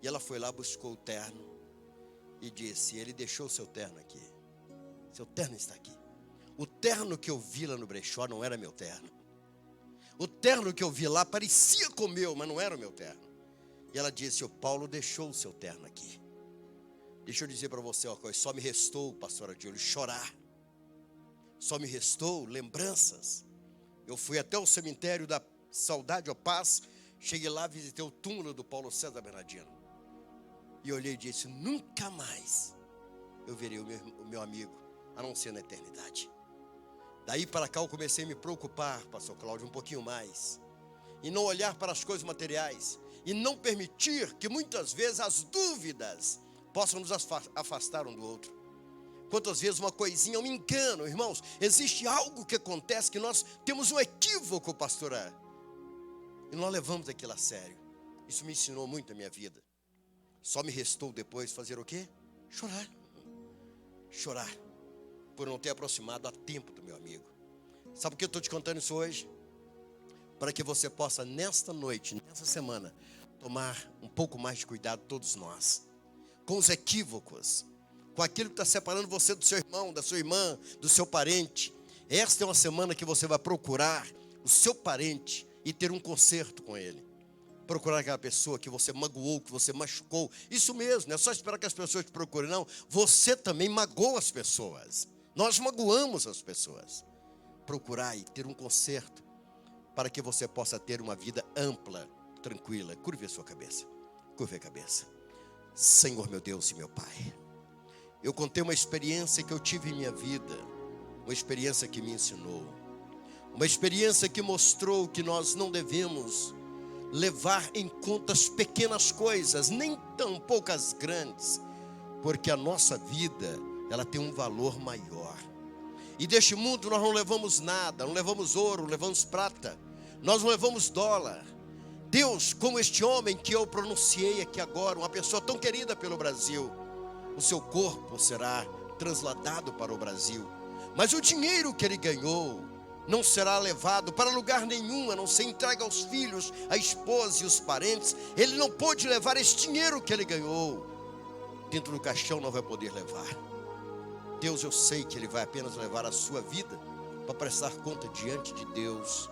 E ela foi lá, buscou o terno e disse, ele deixou o seu terno aqui. Seu terno está aqui. O terno que eu vi lá no brechó não era meu terno. O terno que eu vi lá parecia com o meu, mas não era o meu terno. E ela disse, o Paulo deixou o seu terno aqui. Deixa eu dizer para você uma coisa, só me restou, pastora Adílio, chorar. Só me restou lembranças. Eu fui até o cemitério da Saudade ou Paz, cheguei lá, visitei o túmulo do Paulo César Bernardino. E olhei e disse, nunca mais eu verei o meu amigo, a não ser na eternidade. Daí para cá eu comecei a me preocupar, pastor Cláudio, um pouquinho mais. E não olhar para as coisas materiais. E não permitir que muitas vezes as dúvidas possam nos afastar um do outro. Quantas vezes uma coisinha, um engano, irmãos, existe algo que acontece que nós temos um equívoco, pastora. E nós levamos aquilo a sério. Isso me ensinou muito na minha vida. Só me restou depois fazer o quê? Chorar. Chorar. Por não ter aproximado a tempo do meu amigo. Sabe por que eu estou te contando isso hoje? Para que você possa, nesta noite, nessa semana, tomar um pouco mais de cuidado, todos nós. Com os equívocos. Com aquilo que está separando você do seu irmão, da sua irmã, do seu parente. Esta é uma semana que você vai procurar o seu parente e ter um conserto com ele. Procurar aquela pessoa que você magoou, que você machucou. Isso mesmo, não é só esperar que as pessoas te procurem, não. Você também magoou as pessoas. Nós magoamos as pessoas. Procurai ter um conserto para que você possa ter uma vida ampla, tranquila. Curve a sua cabeça. Curve a cabeça. Senhor meu Deus e meu Pai, eu contei uma experiência que eu tive em minha vida, uma experiência que me ensinou, uma experiência que mostrou que nós não devemos levar em conta as pequenas coisas, nem tão poucas grandes, porque a nossa vida, ela tem um valor maior. E deste mundo nós não levamos nada, não levamos ouro, não levamos prata, nós não levamos dólar. Deus, como este homem que eu pronunciei aqui agora, uma pessoa tão querida pelo Brasil, o seu corpo será trasladado para o Brasil, mas o dinheiro que ele ganhou não será levado para lugar nenhum, a não ser entregue aos filhos, à esposa e os parentes. Ele não pôde levar esse dinheiro que ele ganhou, dentro do caixão não vai poder levar. Deus, eu sei que ele vai apenas levar a sua vida para prestar conta diante de Deus,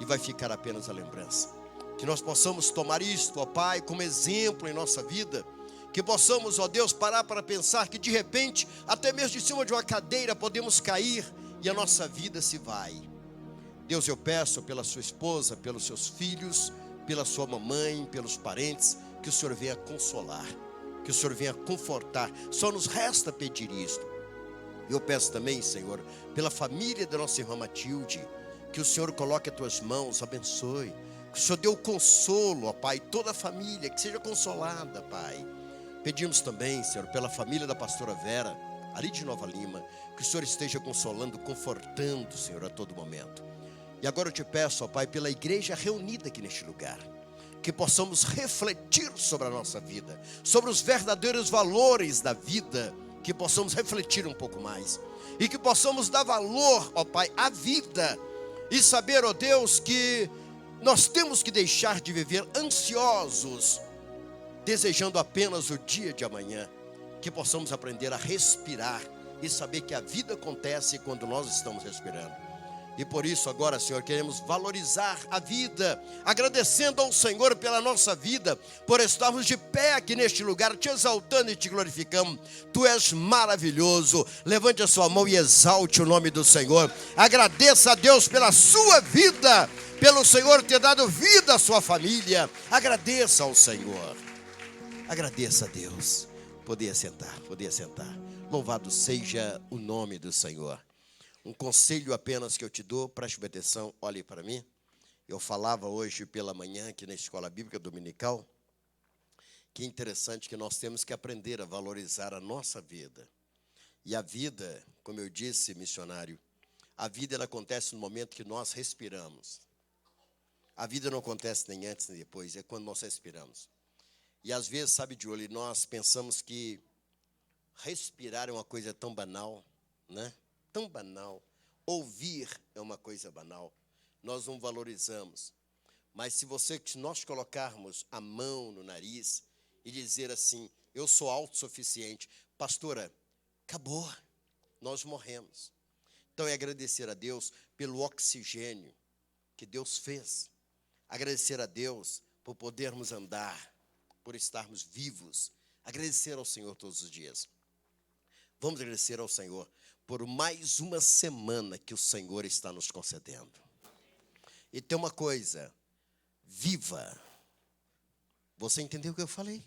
e vai ficar apenas a lembrança. Que nós possamos tomar isto, ó Pai, como exemplo em nossa vida. Que possamos, ó Deus, parar para pensar que de repente, até mesmo de cima de uma cadeira, podemos cair e a nossa vida se vai. Deus, eu peço pela sua esposa, pelos seus filhos, pela sua mamãe, pelos parentes, que o Senhor venha consolar, que o Senhor venha confortar. Só nos resta pedir isto. Eu peço também, Senhor, pela família da nossa irmã Matilde, que o Senhor coloque as tuas mãos, abençoe. Que o Senhor dê o consolo, ó Pai, toda a família, que seja consolada, Pai. Pedimos também, Senhor, pela família da pastora Vera, ali de Nova Lima, que o Senhor esteja consolando, confortando, Senhor, a todo momento. E agora eu te peço, ó Pai, pela igreja reunida aqui neste lugar, que possamos refletir sobre a nossa vida, sobre os verdadeiros valores da vida, que possamos refletir um pouco mais, e que possamos dar valor, ó Pai, à vida, e saber, ó Deus, que nós temos que deixar de viver ansiosos, desejando apenas o dia de amanhã. Que possamos aprender a respirar e saber que a vida acontece quando nós estamos respirando. E por isso agora, Senhor, queremos valorizar a vida, agradecendo ao Senhor pela nossa vida, por estarmos de pé aqui neste lugar, te exaltando e te glorificando. Tu és maravilhoso. Levante a sua mão e exalte o nome do Senhor. Agradeça a Deus pela sua vida, pelo Senhor ter dado vida à sua família. Agradeça ao Senhor. Agradeça a Deus. Podia sentar, podia sentar. Louvado seja o nome do Senhor. Um conselho apenas que eu te dou, preste atenção, olhe para mim. Eu falava hoje pela manhã aqui na Escola Bíblica Dominical, que é interessante que nós temos que aprender a valorizar a nossa vida. E a vida, como eu disse, missionário, a vida ela acontece no momento que nós respiramos. A vida não acontece nem antes nem depois, é quando nós respiramos. E às vezes, sabe, Julie, nós pensamos que respirar é uma coisa tão banal, né? Tão banal. Ouvir é uma coisa banal. Nós não valorizamos. Mas se nós colocarmos a mão no nariz e dizer assim, eu sou autossuficiente, pastora, acabou, nós morremos. Então é agradecer a Deus pelo oxigênio que Deus fez. Agradecer a Deus por podermos andar, por estarmos vivos. Agradecer ao Senhor todos os dias. Vamos agradecer ao Senhor por mais uma semana que o Senhor está nos concedendo. E tem uma coisa, viva. Você entendeu o que eu falei?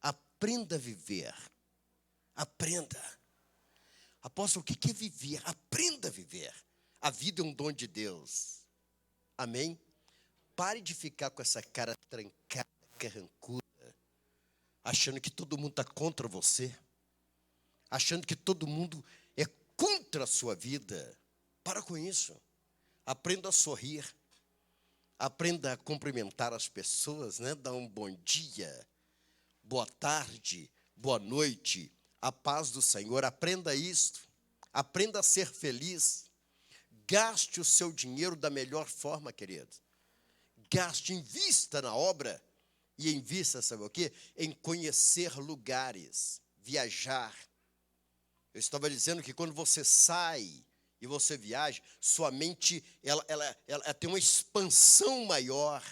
Aprenda a viver. Aprenda. Apóstolo, o que é viver? Aprenda a viver. A vida é um dom de Deus. Amém? Pare de ficar com essa cara trancada, carrancuda, achando que todo mundo está contra você, achando que todo mundo é contra a sua vida. Para com isso. Aprenda a sorrir. Aprenda a cumprimentar as pessoas, né? Dar um bom dia, boa tarde, boa noite, a paz do Senhor. Aprenda isto. Aprenda a ser feliz. Gaste o seu dinheiro da melhor forma, querido. Gaste, invista na obra. E invista, sabe o quê? Em conhecer lugares, viajar. Eu estava dizendo que quando você sai e você viaja, sua mente ela tem uma expansão maior.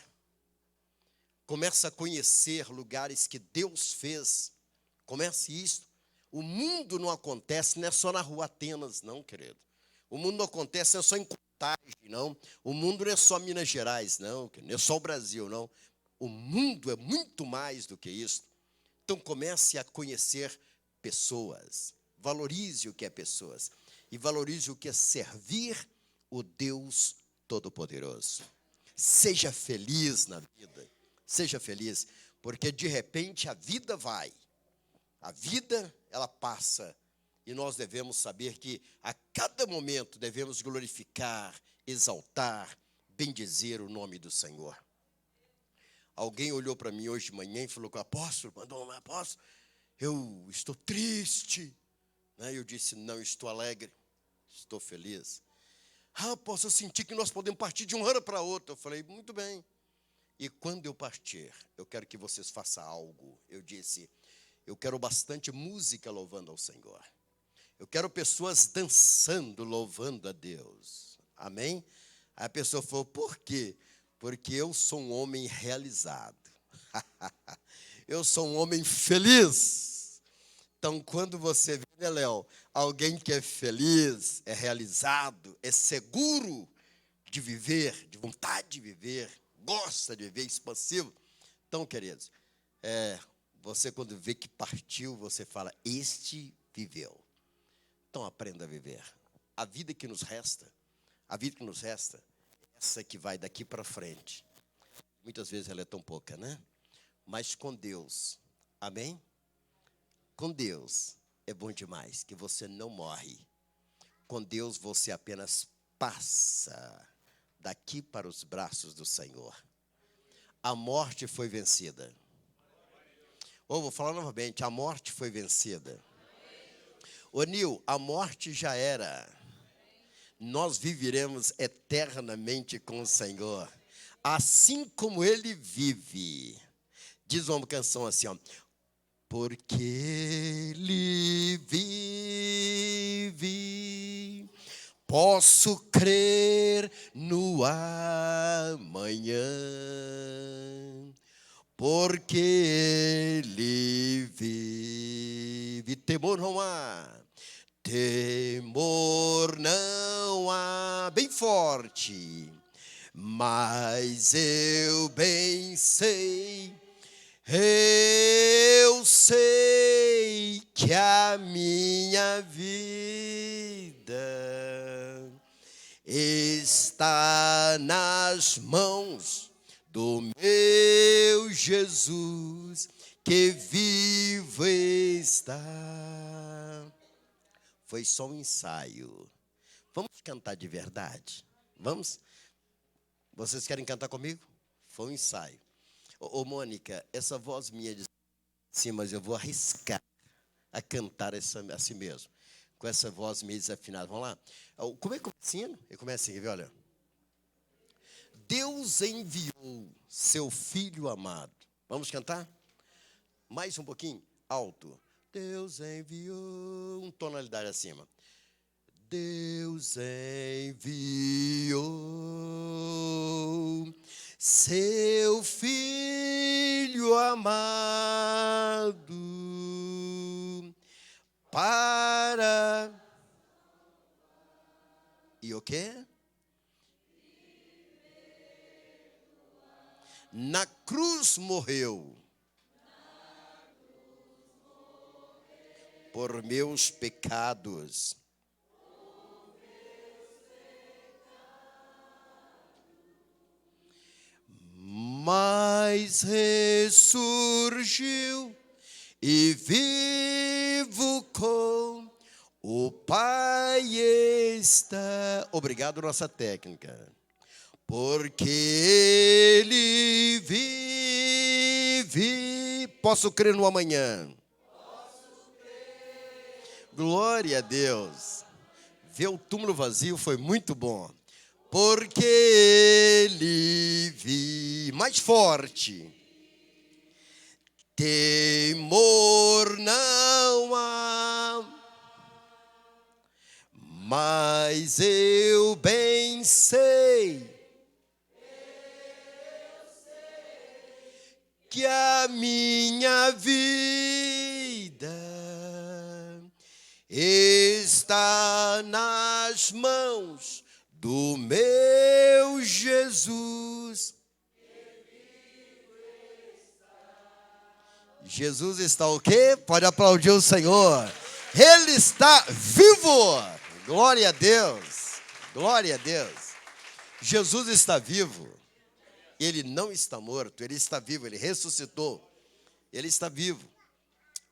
Começa a conhecer lugares que Deus fez. Comece isso. O mundo não acontece, não é só na rua Atenas, não, querido. O mundo não acontece, não é só em Contagem, não. O mundo não é só Minas Gerais, não. Não é só o Brasil, não. O mundo é muito mais do que isso. Então, comece a conhecer pessoas. Valorize o que é pessoas. E valorize o que é servir o Deus Todo-Poderoso. Seja feliz na vida. Seja feliz, porque de repente a vida vai. A vida, ela passa, e nós devemos saber que a cada momento devemos glorificar, exaltar, bendizer o nome do Senhor. Alguém olhou para mim hoje de manhã e falou: apóstolo, apóstolo, eu estou triste. Eu disse: não, estou alegre, estou feliz. Apóstolo, eu senti que nós podemos partir de uma hora para outra. Eu falei: muito bem. E quando eu partir, eu quero que vocês façam algo. Eu disse: eu quero bastante música louvando ao Senhor. Eu quero pessoas dançando, louvando a Deus. Amém? Aí a pessoa falou: por quê? Porque eu sou um homem realizado. Eu sou um homem feliz. Então, quando você vê, né, Léo, alguém que é feliz, é realizado, é seguro de viver, de vontade de viver, gosta de viver, expansivo. Então, queridos, você quando vê que partiu, você fala: este viveu. Então aprenda a viver. A vida que nos resta, essa que vai daqui para frente. Muitas vezes ela é tão pouca, né? Mas com Deus, amém? Com Deus é bom demais, que você não morre. Com Deus você apenas passa daqui para os braços do Senhor. A morte foi vencida. Vou falar novamente, a morte foi vencida. Ô Nil, a morte já era. Nós viveremos eternamente com o Senhor, assim como Ele vive. Diz uma canção assim, ó: porque Ele vive, posso crer no amanhã. Porque Ele vive, temor não há, temor não há, bem forte, mas eu bem sei, eu sei que a minha vida está nas mãos do meu Jesus, que vivo está. Foi só um ensaio. Vamos cantar de verdade? Vamos? Vocês querem cantar comigo? Foi um ensaio. Ô Mônica, essa voz minha de sim, mas eu vou arriscar a cantar assim mesmo, com essa voz meio desafinada. Vamos lá? Como é que eu ensino? Eu começo assim, olha. Deus enviou seu Filho amado. Vamos cantar? Mais um pouquinho, alto. Deus enviou, tonalidade acima. Deus enviou seu Filho amado para... E o quê? Na cruz morreu por meus pecados. Mas ressurgiu e vivo com o Pai está. Obrigado, nossa técnica. Porque Ele vive. Posso crer no amanhã. Glória a Deus. Ver o túmulo vazio foi muito bom. Porque Ele vive. Mais forte. Temor não há. Mas eu bem sei que a minha vida está nas mãos do meu Jesus. Jesus está o quê? Pode aplaudir o Senhor. Ele está vivo. Glória a Deus. Glória a Deus. Jesus está vivo. Ele não está morto, ele está vivo, ele ressuscitou. Ele está vivo.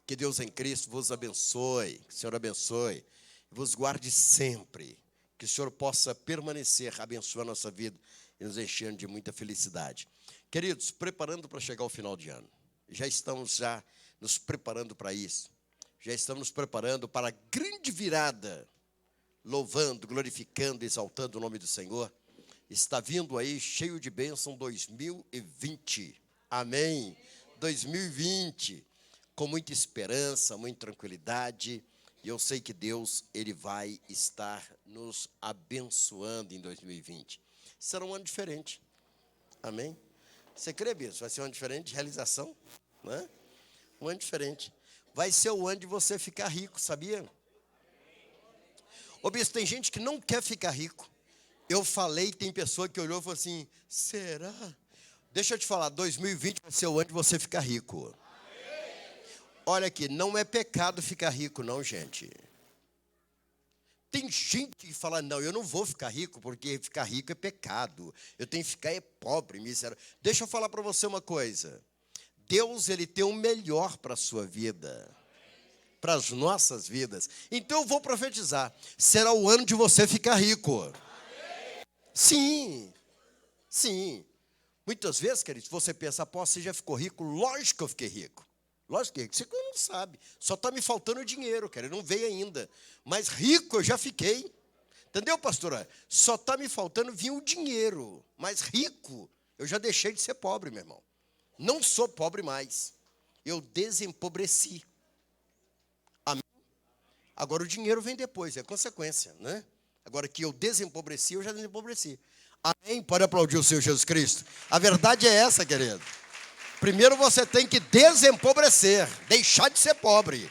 Que Deus em Cristo vos abençoe, que o Senhor abençoe, vos guarde sempre, que o Senhor possa permanecer, abençoar a nossa vida e nos enchendo de muita felicidade. Queridos, preparando para chegar ao final de ano, já estamos nos preparando para isso, já estamos nos preparando para a grande virada, louvando, glorificando, exaltando o nome do Senhor. Está vindo aí cheio de bênção 2020, amém? 2020, com muita esperança, muita tranquilidade, e eu sei que Deus, Ele vai estar nos abençoando em 2020. Será um ano diferente, amém? Você crê, bispo? Vai ser um ano diferente de realização, né? Um ano diferente. Vai ser o ano de você ficar rico, sabia? Ô, bispo, tem gente que não quer ficar rico. Eu falei, tem pessoa que olhou e falou assim, será? Deixa eu te falar, 2020 vai ser o ano de você ficar rico. Olha aqui, não é pecado ficar rico não, gente. Tem gente que fala, não, eu não vou ficar rico, porque ficar rico é pecado. Eu tenho que ficar pobre, miserável. Deixa eu falar para você uma coisa. Deus, Ele tem o melhor para a sua vida, para as nossas vidas. Então eu vou profetizar, será o ano de você ficar rico. Sim, sim. Muitas vezes, querido, você pensa, após você já ficou rico? Lógico que eu fiquei rico. Lógico que é rico. Você não sabe. Só está me faltando dinheiro, querido. Não veio ainda. Mas rico eu já fiquei. Entendeu, pastora? Só está me faltando vir o dinheiro. Mas rico, eu já deixei de ser pobre, meu irmão. Não sou pobre mais. Eu desempobreci. Amém? Agora o dinheiro vem depois, é consequência, né? Agora que eu desempobreci, eu já desempobreci. Amém? Pode aplaudir o Senhor Jesus Cristo. A verdade é essa, querido. Primeiro você tem que desempobrecer, deixar de ser pobre,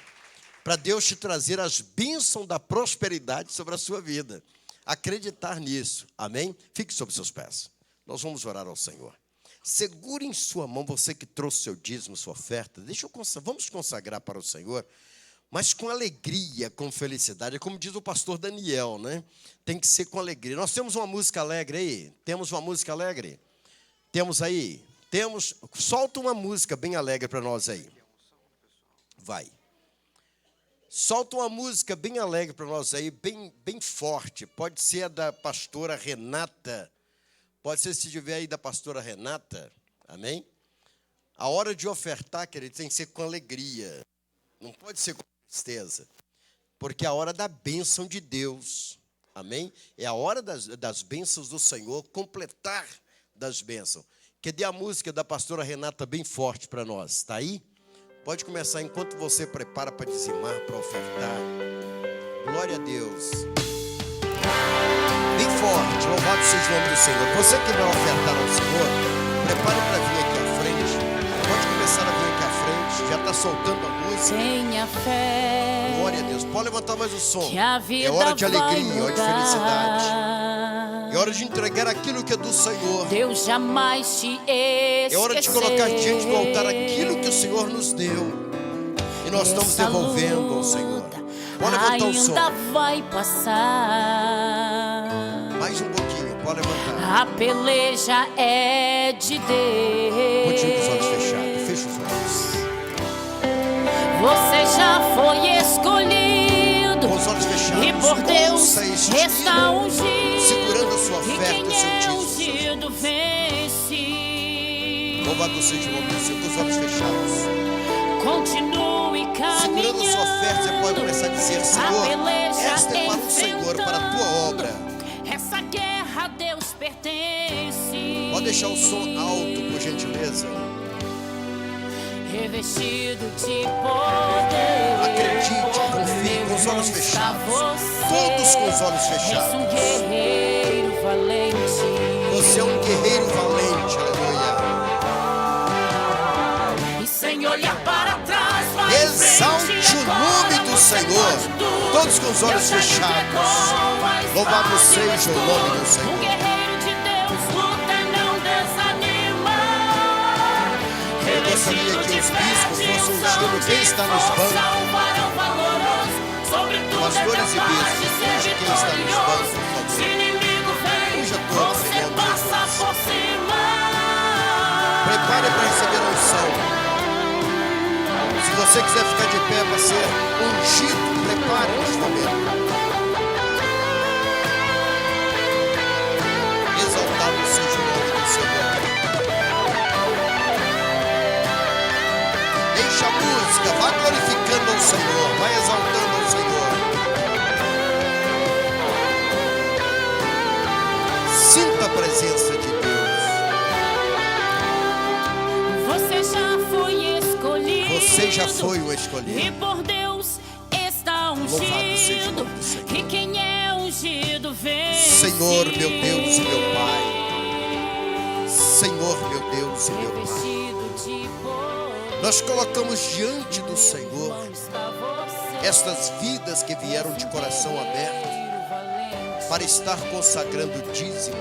para Deus te trazer as bênçãos da prosperidade sobre a sua vida. Acreditar nisso. Amém? Fique sobre seus pés. Nós vamos orar ao Senhor. Segure em sua mão, você que trouxe seu dízimo, sua oferta. Vamos consagrar para o Senhor, mas com alegria, com felicidade. É como diz o pastor Daniel, né? Tem que ser com alegria. Nós temos uma música alegre aí? Temos uma música alegre? Temos aí? Temos. Solta uma música bem alegre para nós aí. Vai. Solta uma música bem alegre para nós aí, bem forte. Pode ser a da pastora Renata. Pode ser, se tiver aí, da pastora Renata. Amém? A hora de ofertar, querido, tem que ser com alegria. Não pode ser com tristeza. Porque é a hora da bênção de Deus. Amém? É a hora das bênçãos do Senhor, completar das bênçãos. Que dê a música da pastora Renata bem forte para nós. Está aí? Pode começar enquanto você prepara para dizimar, para ofertar. Glória a Deus. Bem forte, louvado seja o nome do Senhor. Você que vai ofertar ao Senhor, prepare para vir aqui à frente. Pode começar a vir aqui à frente. Já está soltando a música. Tenha fé. Glória a Deus. Pode levantar mais o som. Que a vida É hora de alegria, vai hora de felicidade. É hora de entregar aquilo que é do Senhor. Deus jamais te esquecer. É hora de colocar diante do altar aquilo que o Senhor nos deu. E nós estamos devolvendo ao Senhor. Pode levantar o som. Ainda vai passar. Mais um pouquinho, pode levantar. A peleja é de Deus. Continue com os olhos fechados. Fecha os olhos. Você já foi escolhido. Com os olhos fechados. E por Deus Ouça está ungido. segurando a sua E oferta e o seu quem é dízimo. ungido vence. Louvado seja o nome do Senhor. Com os olhos fechados. Continue caminhando. Segurando a sua oferta, você pode começar a dizer: Senhor, esta é para o Senhor, para a tua obra. Essa guerra a Deus pertence. Pode deixar o som alto, por gentileza. Revestido de poder. Acredite, confie, com os olhos fechados. Todos com os olhos És fechados. um guerreiro valente. Você é um guerreiro valente, aleluia. E sem olhar para trás, vai em Exalte frente, o nome agora do você Senhor. pode tudo. Todos com os olhos fechados. Louvado seja o nome do Senhor. Um guerreiro de Deus luta e não desanima. Eu gostaria que os bispos fossem ungindo quem está nos bancos. Pastores e bispos, unge quem está nos bancos, por favor. Se inimigo vem, Unja todos, você em nome de passa Jesus. por cima. Prepare para receber a unção. Se você quiser ficar de pé para ser ungido, prepare neste momento. Exaltado seja o nome do Senhor. Deixa a música, vá glorificando ao Senhor, vai exaltando ao Senhor. Sinta a presença de Deus. Você já foi escolhido. Você já foi o escolhido. E por Deus está Louvado seja o ungido. nome do Senhor. E quem é ungido vem. Senhor, meu Deus e meu Pai. Senhor, meu Deus e meu Pai. Revestido de poder. Nós colocamos diante do Senhor Está você, estas vidas que vieram de coração aberto valente. para estar consagrando o dízimo,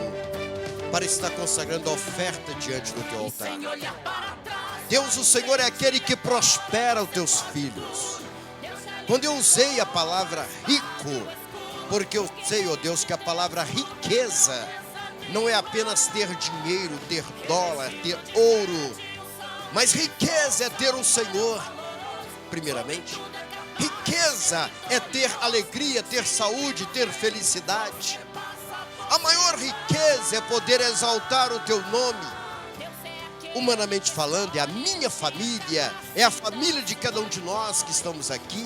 para estar consagrando a oferta diante do teu altar. Sem olhar para trás. Deus, o Senhor é aquele que prospera os teus filhos. Quando eu usei a palavra rico, porque eu sei, ó Deus, que a palavra riqueza não é apenas ter dinheiro, ter dólar, ter ouro, mas riqueza é ter o Senhor, primeiramente. Riqueza é ter alegria, ter saúde, ter felicidade. A maior riqueza é poder exaltar o teu nome. Humanamente falando, é a minha família, é a família de cada um de nós que estamos aqui.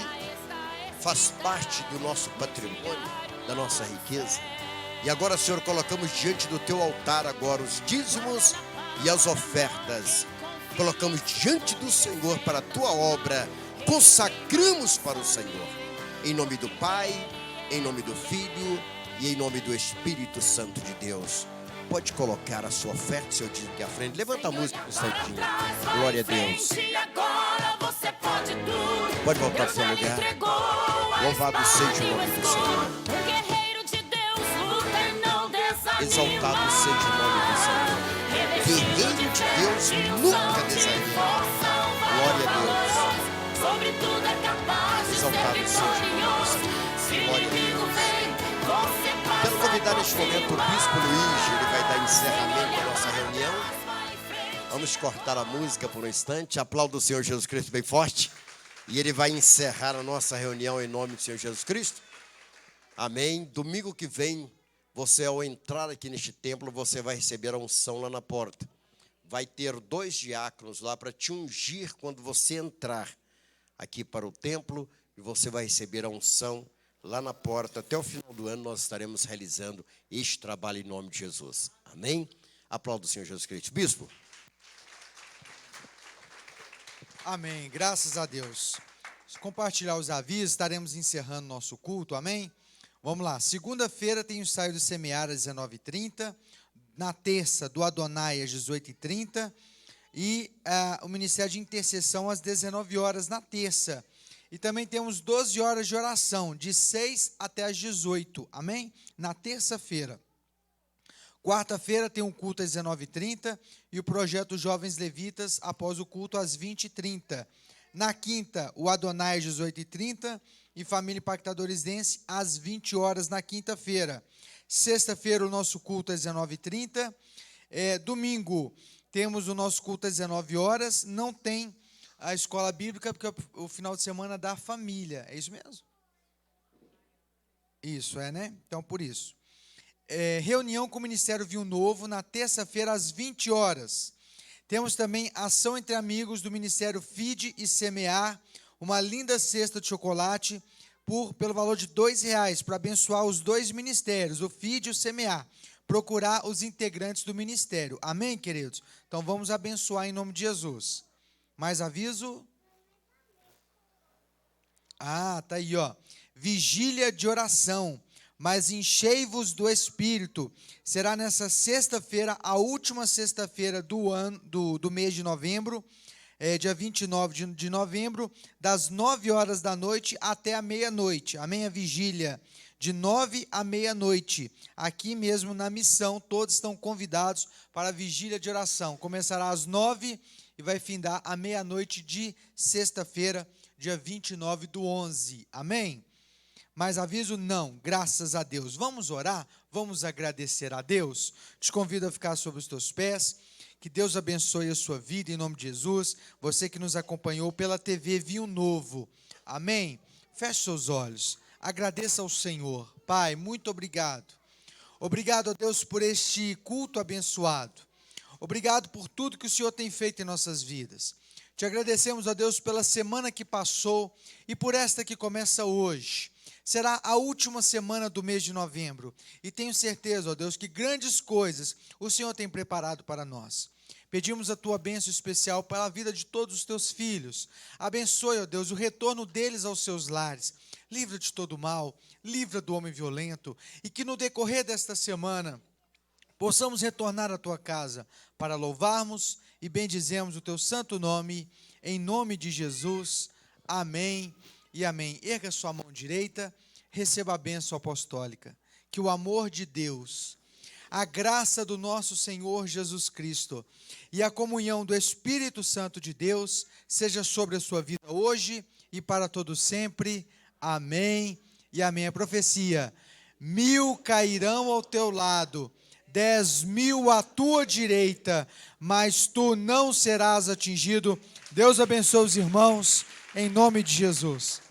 Faz parte do nosso patrimônio, da nossa riqueza. E agora, Senhor, colocamos diante do teu altar agora os dízimos e as ofertas. Colocamos diante do Senhor para a tua obra. Consagramos para o Senhor. Em nome do Pai, em nome do Filho e em nome do Espírito Santo de Deus. Pode colocar a sua oferta, seu dízimo aqui à frente. Levanta a música um instantinho. Glória a Deus. Pode voltar para o seu lugar. Louvado seja o nome do Senhor. Exaltado seja o nome do Senhor. Guerreiro de Deus nunca desanima. Glória a Deus. Exaltado seja o nome do Senhor. Glória a Deus. Quero convidar neste momento o Bispo Luiz. Ele vai dar encerramento à nossa reunião. Vamos cortar a música por um instante. Aplauda o Senhor Jesus Cristo bem forte. E ele vai encerrar a nossa reunião em nome do Senhor Jesus Cristo. Amém. Domingo que vem, você ao entrar aqui neste templo, você vai receber a unção lá na porta. Vai ter 2 diáconos lá para te ungir quando você entrar aqui para o templo. E você vai receber a unção lá na porta. Até o final do ano nós estaremos realizando este trabalho em nome de Jesus. Amém. Aplauda o Senhor Jesus Cristo. Bispo. Amém, graças a Deus. Se compartilhar os avisos, estaremos encerrando nosso culto, amém? Vamos lá, segunda-feira tem o ensaio do Semear às 19h30, na terça do Adonai às 18h30 e o Ministério de Intercessão às 19 horas na terça. E também temos 12 horas de oração, de 6 até às 18, amém? Na terça-feira. Quarta-feira tem um culto às 19h30 e o projeto Jovens Levitas após o culto às 20h30. Na quinta, o Adonai às 18h30 e Família Impactadores Dense às 20 horas na quinta-feira. Sexta-feira, o nosso culto às 19h30. Domingo, temos o nosso culto às 19 horas. Não tem a escola bíblica, porque é o final de semana da família. É isso mesmo? Isso, né? Então, por isso. Reunião com o Ministério Vinho Novo na terça-feira às 20 horas. Temos também ação entre amigos do Ministério Feed e Semear, uma linda cesta de chocolate pelo valor de R$2 para abençoar os 2 ministérios, o Feed e o Semear. Procurar os integrantes do ministério. Amém, queridos? Então vamos abençoar em nome de Jesus. Mais aviso? Tá aí, ó. Vigília de oração. Mas enchei-vos do Espírito. Será nessa sexta-feira, a última sexta-feira do mês de novembro, dia 29 de novembro, das 9 horas da noite até a meia-noite. Amém? A vigília, de 9 à meia-noite. Aqui mesmo na missão, todos estão convidados para a vigília de oração. Começará às 9 e vai findar à meia-noite de sexta-feira, dia 29/11. Amém? Mas aviso não, graças a Deus. Vamos orar? Vamos agradecer a Deus? Te convido a ficar sobre os teus pés. Que Deus abençoe a sua vida em nome de Jesus. Você que nos acompanhou pela TV Vinho Novo. Amém? Feche seus olhos. Agradeça ao Senhor. Pai, muito obrigado. Obrigado a Deus por este culto abençoado. Obrigado por tudo que o Senhor tem feito em nossas vidas. Te agradecemos, ó Deus, pela semana que passou e por esta que começa hoje. Será a última semana do mês de novembro. E tenho certeza, ó Deus, que grandes coisas o Senhor tem preparado para nós. Pedimos a tua bênção especial para a vida de todos os teus filhos. Abençoe, ó Deus, o retorno deles aos seus lares. Livra de todo mal, livra do homem violento. E que no decorrer desta semana possamos retornar à tua casa para louvarmos e bendizemos o teu santo nome, em nome de Jesus. Amém e amém. Erga sua mão direita, receba a bênção apostólica. Que o amor de Deus, a graça do nosso Senhor Jesus Cristo e a comunhão do Espírito Santo de Deus seja sobre a sua vida hoje e para todo sempre. Amém e amém. A profecia: 1000 cairão ao teu lado, 10.000 à tua direita, mas tu não serás atingido. Deus abençoe os irmãos, em nome de Jesus.